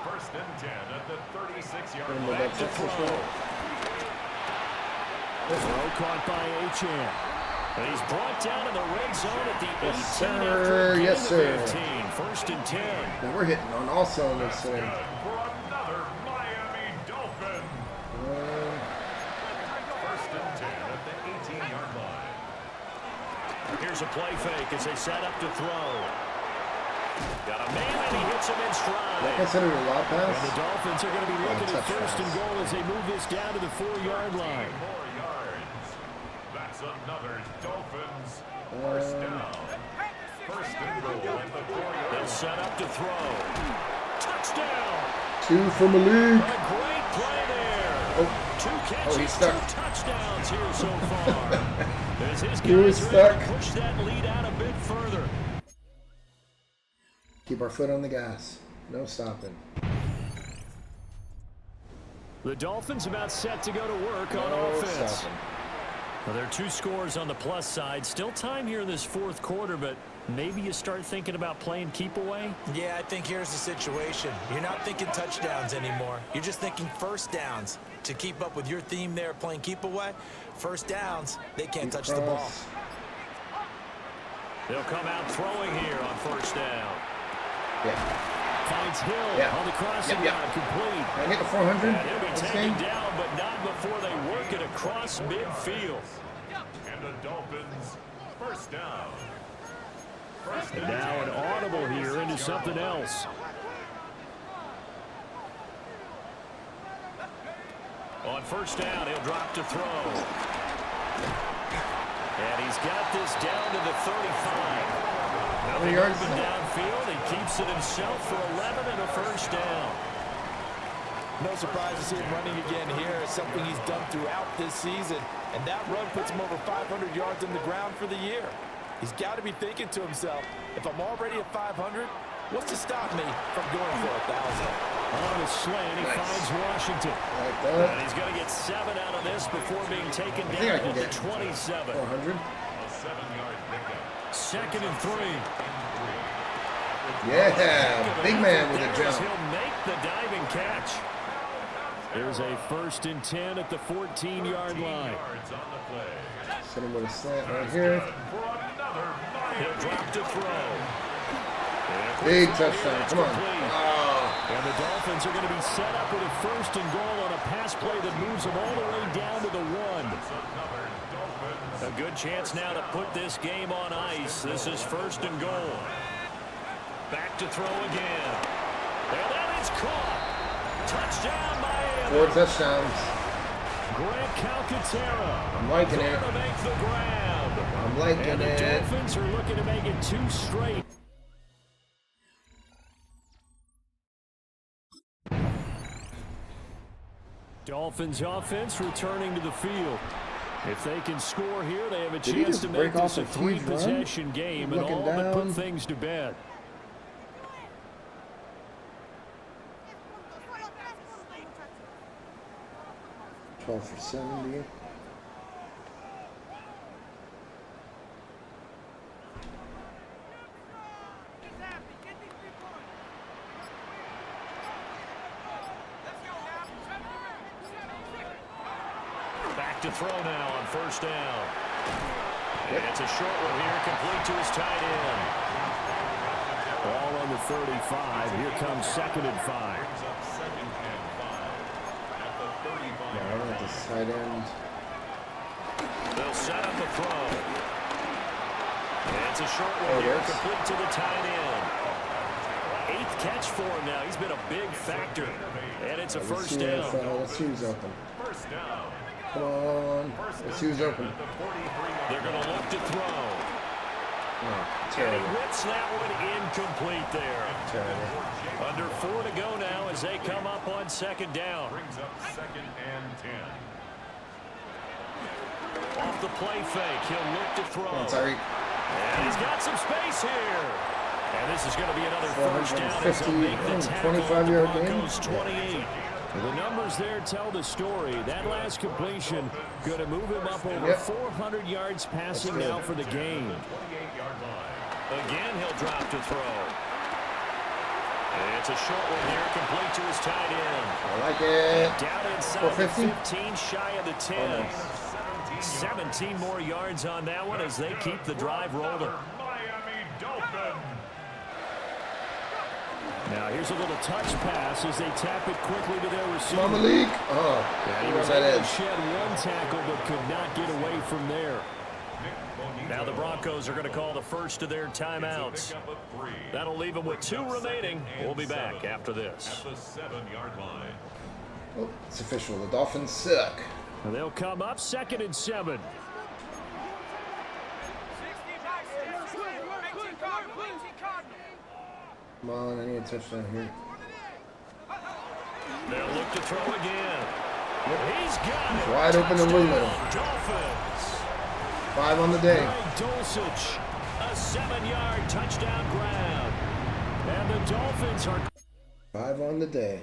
Speaker 3: First and 10 at the 36-yard line.
Speaker 7: Back to throw. Throw caught by A-Chan. And he's brought down in the red zone at the 18
Speaker 5: yes, sir.
Speaker 7: 15. First and 10.
Speaker 5: And we're hitting on all cylinders today.
Speaker 3: For another Miami Dolphin. First and 10 at the 18-yard line.
Speaker 7: Here's a play fake as they set up to throw. Got a man and he hits him in stride.
Speaker 5: That considered a lot pass?
Speaker 7: And the Dolphins are going to be looking at first and goal as they move this down to the 4-yard line.
Speaker 3: 4 yards. It's another Dolphins first down. First and goal at the 40.
Speaker 7: They'll set up to throw. Touchdown!
Speaker 5: 2 for Malik.
Speaker 7: What a great play there.
Speaker 5: Oh.
Speaker 7: 2 catches,
Speaker 5: he's
Speaker 7: 2
Speaker 5: stuck.
Speaker 7: touchdowns here so far. As his
Speaker 5: He was
Speaker 7: guys are able to
Speaker 5: stuck.
Speaker 7: push that lead out a bit further.
Speaker 5: Keep our foot on the gas. No stopping.
Speaker 7: The Dolphins about set to go to work on
Speaker 5: No
Speaker 7: offense.
Speaker 5: stopping.
Speaker 7: Well, there are 2 scores on the plus side. Still time here in this 4th quarter, but maybe you start thinking about playing keep away.
Speaker 8: Yeah, I think here's the situation. You're not thinking touchdowns anymore. You're just thinking first downs. To keep up with your theme there, playing keep away, first downs, they can't touch the ball.
Speaker 7: They'll come out throwing here on first down.
Speaker 5: Yeah.
Speaker 7: Finds Hill on the crossing route, complete.
Speaker 5: Can I get to 400
Speaker 7: And he'll be
Speaker 5: this
Speaker 7: taken
Speaker 5: game?
Speaker 7: down, but not before they work it across midfield.
Speaker 3: And the Dolphins first down. First
Speaker 7: And now an audible here into something else. On first down, he'll drop to throw. And he's got this down to the 35.
Speaker 5: How many yards is that?
Speaker 7: Downfield, he keeps it himself for 11 and a first down.
Speaker 8: No surprise to see him running again here. It's something he's done throughout this season. And that run puts him over 500 yards in the ground for the year. He's got to be thinking to himself, if I'm already at 500, what's to stop me from going for 1,000?
Speaker 7: On the slant, he finds Washington.
Speaker 5: Like that.
Speaker 7: And he's going to get 7 out of this before being taken
Speaker 5: I
Speaker 7: down
Speaker 5: can
Speaker 7: at the
Speaker 5: get
Speaker 7: 27.
Speaker 5: 400.
Speaker 3: A 7-yard pickup.
Speaker 7: 2nd and 3.
Speaker 5: Yeah, big man with a
Speaker 7: There is,
Speaker 5: jump.
Speaker 7: he'll make the diving catch. There's a 1st and 10 at the 14-yard line.
Speaker 3: Yards on the play.
Speaker 5: Send him with a slant right here.
Speaker 3: For another
Speaker 7: He'll drop to throw.
Speaker 5: Big touchdown. Come on.
Speaker 7: And the Dolphins are going to be set up with a 1st and goal on a pass play that moves them all the way down to the 1. A good chance now to put this game on ice. This is 1st and goal. Back to throw again. And that is caught. Touchdown Miami.
Speaker 5: 4 touchdowns.
Speaker 7: Grant Calcaterra.
Speaker 5: I'm liking
Speaker 7: there
Speaker 5: it.
Speaker 7: to make the grab.
Speaker 5: I'm liking
Speaker 7: And the
Speaker 5: it.
Speaker 7: Dolphins are looking to make it 2 straight. Dolphins offense returning to the field. If they can score here, they have a
Speaker 5: Did he
Speaker 7: chance
Speaker 5: just
Speaker 7: to
Speaker 5: break
Speaker 7: make this
Speaker 5: off
Speaker 7: a
Speaker 5: a huge run?
Speaker 7: 3-possession game and
Speaker 5: Looking
Speaker 7: all but put
Speaker 5: down.
Speaker 7: things to bed.
Speaker 5: $12 for 70.
Speaker 7: Back to throw now on first down. And it's a short one here, complete to his tight end. Ball on the 35. Here comes 2nd and 5.
Speaker 5: Yeah, I want this tight end.
Speaker 7: They'll set up the throw. And it's a short one
Speaker 5: Oh,
Speaker 7: here,
Speaker 5: yes.
Speaker 7: complete to the tight end. 8th catch for him now. He's been a big factor. And it's a
Speaker 5: Let's
Speaker 7: first
Speaker 5: see
Speaker 7: down.
Speaker 5: let's see who's open.
Speaker 3: first down.
Speaker 5: Come on. Let's see who's open.
Speaker 7: They're going to look to throw.
Speaker 5: Oh,
Speaker 7: And he
Speaker 5: terrible.
Speaker 7: whips that one incomplete there.
Speaker 5: Terrible.
Speaker 7: Under 4 to go now as they come up on 2nd down.
Speaker 3: Brings up 2nd and 10.
Speaker 7: Off the play fake, he'll look to throw.
Speaker 5: Come on, Tyreek.
Speaker 7: And he's got some space here. And this is going to be another first down as they'll make the tackle at the
Speaker 5: 25-yard game.
Speaker 7: Broncos 28. The numbers there tell the story. That last completion going to move him up over 400 yards passing now for the game.
Speaker 3: 28-yard line.
Speaker 7: Again, he'll drop to throw. And it's a short one here, complete to his tight end.
Speaker 5: I like it.
Speaker 7: Down inside the
Speaker 5: 450?
Speaker 7: 15, shy of the 10. 17 more yards on that one as they keep the drive rolling.
Speaker 3: Miami Dolphins.
Speaker 7: Now here's a little touch pass as they tap it quickly to their receiver.
Speaker 5: Come on, Malik. Oh,
Speaker 7: He
Speaker 5: where's
Speaker 7: was
Speaker 5: that
Speaker 7: able to
Speaker 5: edge?
Speaker 7: shed one tackle but could not get away from there. Now the Broncos are going to call the first of their timeouts. That'll leave them with 2 remaining. We'll be back after this.
Speaker 3: At the 7-yard line.
Speaker 5: Oh, it's official. The Dolphins suck.
Speaker 7: They'll come up 2nd and 7.
Speaker 5: Come on, I need a touchdown here.
Speaker 7: They'll look to throw again. He's got it.
Speaker 5: Wide open and Little.
Speaker 7: Dolphins.
Speaker 5: 5 on the day.
Speaker 7: Greg Dulcich, a 7-yard touchdown grab. And the Dolphins are
Speaker 5: 5 on the day.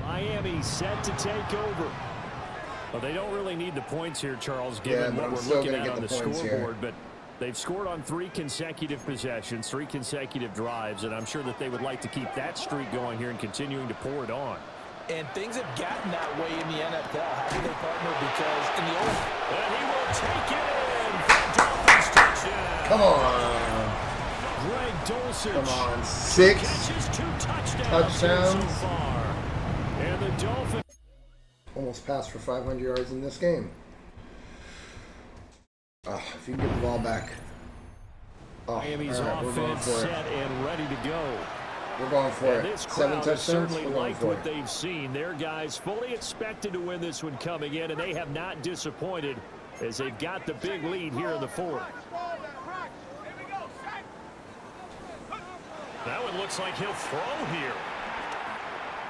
Speaker 7: Miami set to take over. Well, they don't really need the points here, Charles, given what we're looking at on the scoreboard. But they've scored on 3 consecutive possessions, 3 consecutive drives, and I'm sure that they would like to keep that streak going here and continuing to pour it on.
Speaker 8: And things have gotten that way in the NFL. How do they partner? Because in the old...
Speaker 7: And he will take it in for Dolphins touchdown.
Speaker 5: Come on.
Speaker 7: Greg Dulcich.
Speaker 5: Come on.
Speaker 7: 2
Speaker 5: 6
Speaker 7: catches, 2
Speaker 5: touchdowns
Speaker 7: so far. And the Dolphins
Speaker 5: almost passed for 500 yards in this game. If you can get the ball back.
Speaker 7: Miami's
Speaker 5: right,
Speaker 7: offense set and ready to go.
Speaker 5: We're going for
Speaker 7: And
Speaker 5: it.
Speaker 7: this
Speaker 5: 7
Speaker 7: crowd has
Speaker 5: touchdowns.
Speaker 7: certainly
Speaker 5: We're going
Speaker 7: liked
Speaker 5: for
Speaker 7: what
Speaker 5: it.
Speaker 7: they've seen. Their guys fully expected to win this one coming in, and they have not disappointed as they've got the big lead here in the 4th. That one looks like he'll throw here.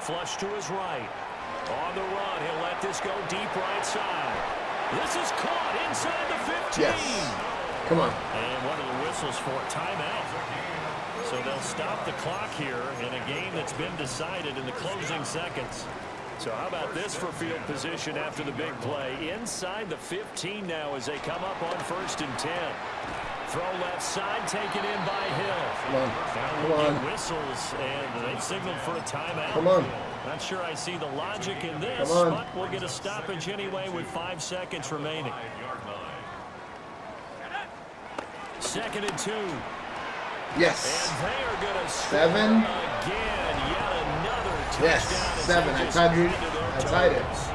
Speaker 7: Flush to his right. On the run, he'll let this go deep right side. This is caught inside the 15.
Speaker 5: Yes. Come on.
Speaker 7: And what are the whistles for? Timeout. So they'll stop the clock here in a game that's been decided in the closing seconds. So how about this for field position after the big play? Inside the 15 now as they come up on 1st and 10. Throw left side, taken in by Hill.
Speaker 5: Come on.
Speaker 7: Now
Speaker 5: Come
Speaker 7: we'll
Speaker 5: on.
Speaker 7: get whistles, and they've signaled for a timeout.
Speaker 5: Come on.
Speaker 7: Not sure I see the logic in this,
Speaker 5: Come on.
Speaker 7: but we'll get a stoppage anyway with 5 seconds remaining. 2nd and 2.
Speaker 5: Yes.
Speaker 7: And they are going to score
Speaker 5: 7.
Speaker 7: again. Yet another touchdown.
Speaker 5: Yes.
Speaker 7: as
Speaker 5: 7.
Speaker 7: they
Speaker 5: I
Speaker 7: just
Speaker 5: tied it.
Speaker 7: added their
Speaker 5: I tied it.
Speaker 7: totals.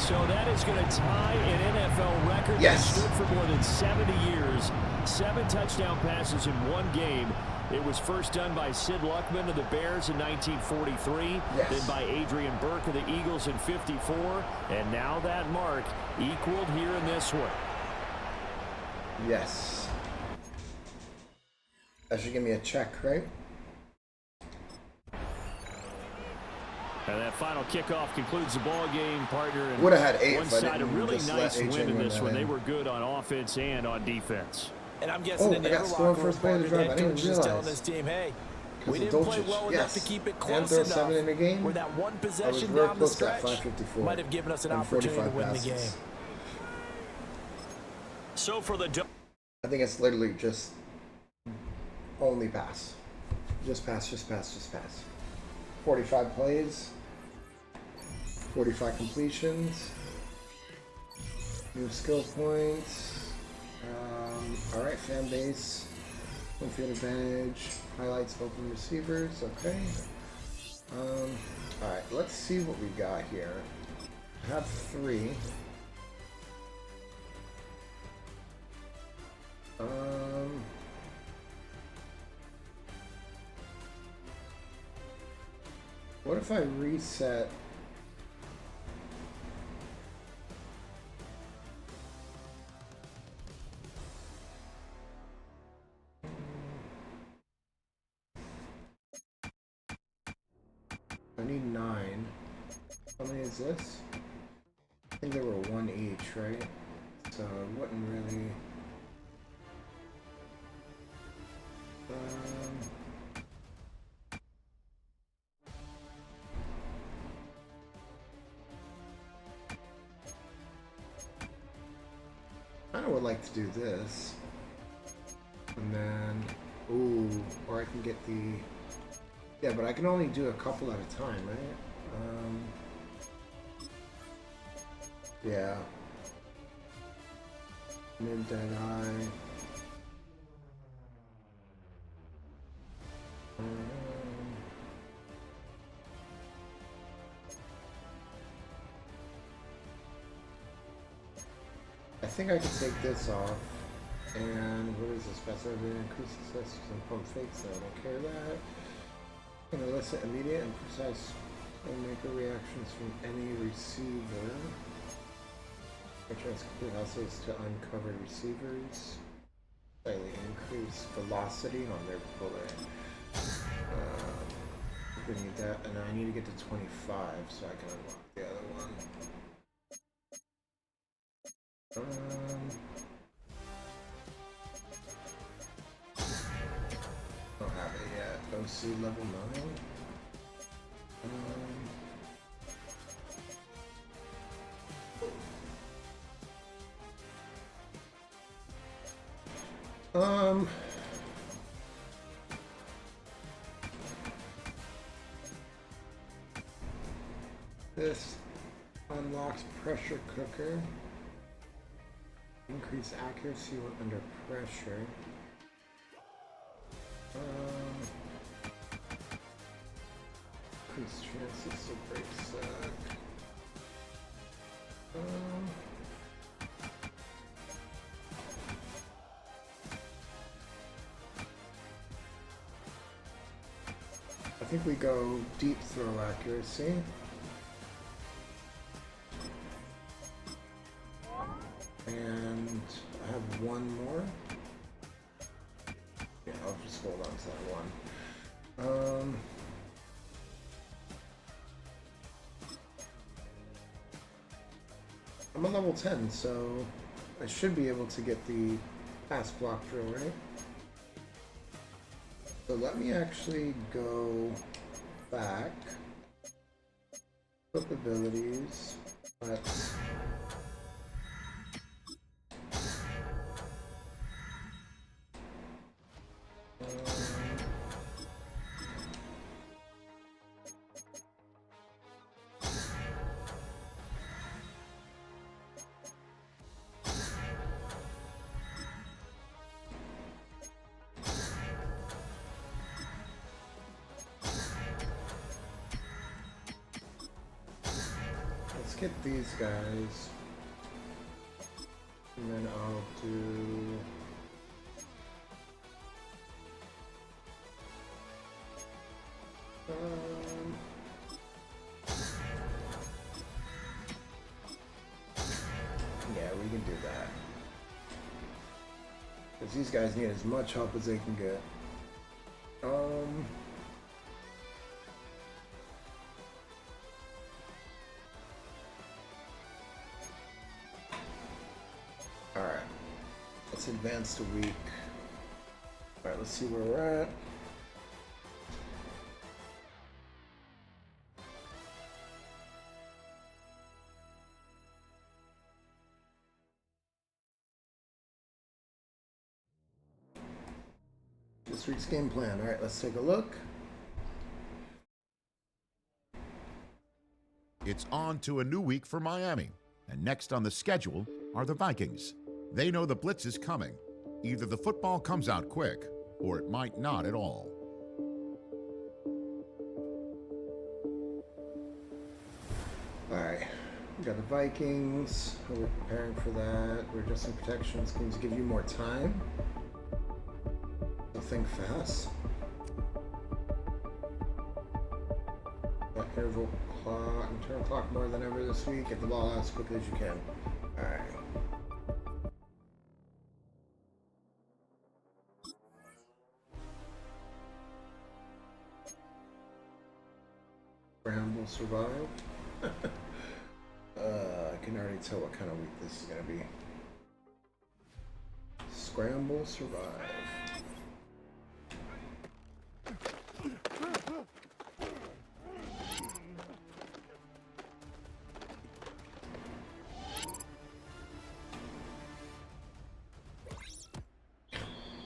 Speaker 7: So that is going to tie an NFL record
Speaker 5: Yes.
Speaker 7: that stood for more than 70 years. 7 touchdown passes in one game. It was first done by Sid Luckman of the Bears in 1943,
Speaker 5: Yes.
Speaker 7: then by Adrian Burke of the Eagles in 54, and now that mark equaled here in this one.
Speaker 5: Yes. That should give me a check, right?
Speaker 7: And that final kickoff concludes the ball game, partner. And
Speaker 5: would have had 8
Speaker 7: one
Speaker 5: if I
Speaker 7: side, a
Speaker 5: didn't
Speaker 7: really
Speaker 5: just
Speaker 7: nice
Speaker 5: let
Speaker 7: win
Speaker 5: HN
Speaker 7: in
Speaker 5: run
Speaker 7: this
Speaker 5: that
Speaker 7: one. They
Speaker 5: in.
Speaker 7: were good on offense and on defense.
Speaker 8: And I'm guessing in
Speaker 5: I got
Speaker 8: every
Speaker 5: scored
Speaker 8: locker room,
Speaker 5: first play of the
Speaker 8: partner,
Speaker 5: drive. I
Speaker 8: that
Speaker 5: didn't
Speaker 8: coach is telling
Speaker 5: realize.
Speaker 8: this team, hey, we
Speaker 5: Because
Speaker 8: didn't
Speaker 5: of
Speaker 8: play
Speaker 5: Dolchich,
Speaker 8: well enough
Speaker 5: yes.
Speaker 8: to keep it
Speaker 5: And
Speaker 8: close
Speaker 5: throw
Speaker 8: enough
Speaker 5: 7 in the game.
Speaker 8: where that one
Speaker 5: I was
Speaker 8: possession
Speaker 5: real
Speaker 8: down the
Speaker 5: close to that
Speaker 8: stretch
Speaker 5: 554
Speaker 8: might have given us an
Speaker 5: and
Speaker 8: opportunity to
Speaker 5: 45
Speaker 8: win the
Speaker 5: passes.
Speaker 8: game.
Speaker 7: So for the
Speaker 5: I think it's literally just only pass. Just pass, just pass, just pass. 45 plays. 45 completions. New skill points. Alright, fan base. Home field advantage. Highlights open receivers. Okay. Alright, let's see what we got here. I have 3. What if I reset? I need 9. How many is this? I think there were 1 each, right? So it wouldn't really. I would like to do this, and then, ooh, or I can get the, yeah, but I can only do a couple at a time, right? Yeah. Mid dead eye. I think I can take this off. And what is this? Best ever increase success and pump fakes, so I don't care that. I'm gonna elicit immediate and precise And make reactions from any receiver. Which also is to uncover receivers. Slightly increase velocity on their bullet. We need that, and I need to get to 25 so I can unlock the other one. Don't have it yet. OC level 9. This unlocks pressure cooker. Increase accuracy when under pressure. Increase chances to break sack. I think we go deep throw accuracy. And I have one more. Yeah, I'll just hold on to that one. I'm on level 10, so I should be able to get the pass block drill, right? So let me actually go back. Flip abilities. Let's get these guys, and then I'll do yeah, we can do that because these guys need as much help as they can get. Alright, let's advance to week. Alright, let's see where we're at. This week's game plan. Alright, let's take a look.
Speaker 6: It's on to a new week for Miami. And next on the schedule are the Vikings. They know the blitz is coming. Either the football comes out quick, or it might not at all.
Speaker 5: Alright, we got the Vikings. We're preparing for that. We're adjusting protection schemes to give you more time. So think fast. Got interval clock, internal clock more than ever this week. Get the ball out as quickly as you can. Alright. Scramble, survive. I can already tell what kind of week this is going to be. Scramble, survive.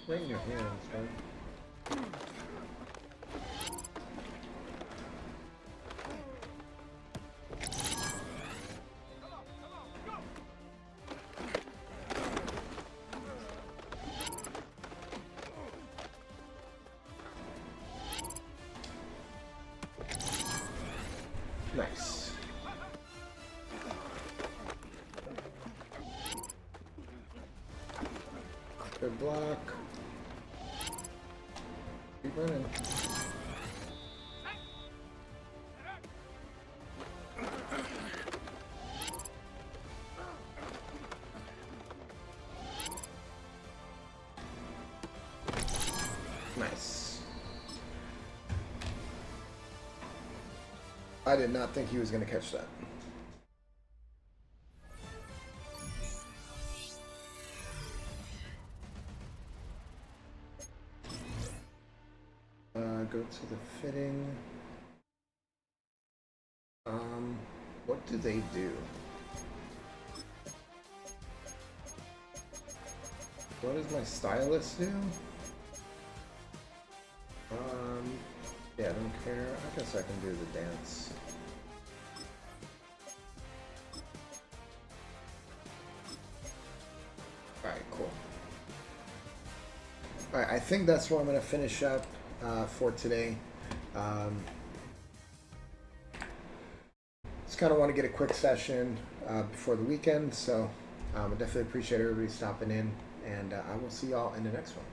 Speaker 5: Right in your hands, right? Nice. Good block. Keep running. I did not think he was going to catch that. Go to the fitting. What do they do? What does my stylist do? Yeah, I don't care. I guess I can do the dance. Alright, cool. Alright, I think that's where I'm going to finish up for today. Just kind of want to get a quick session before the weekend, so I definitely appreciate everybody stopping in, and I will see y'all in the next one.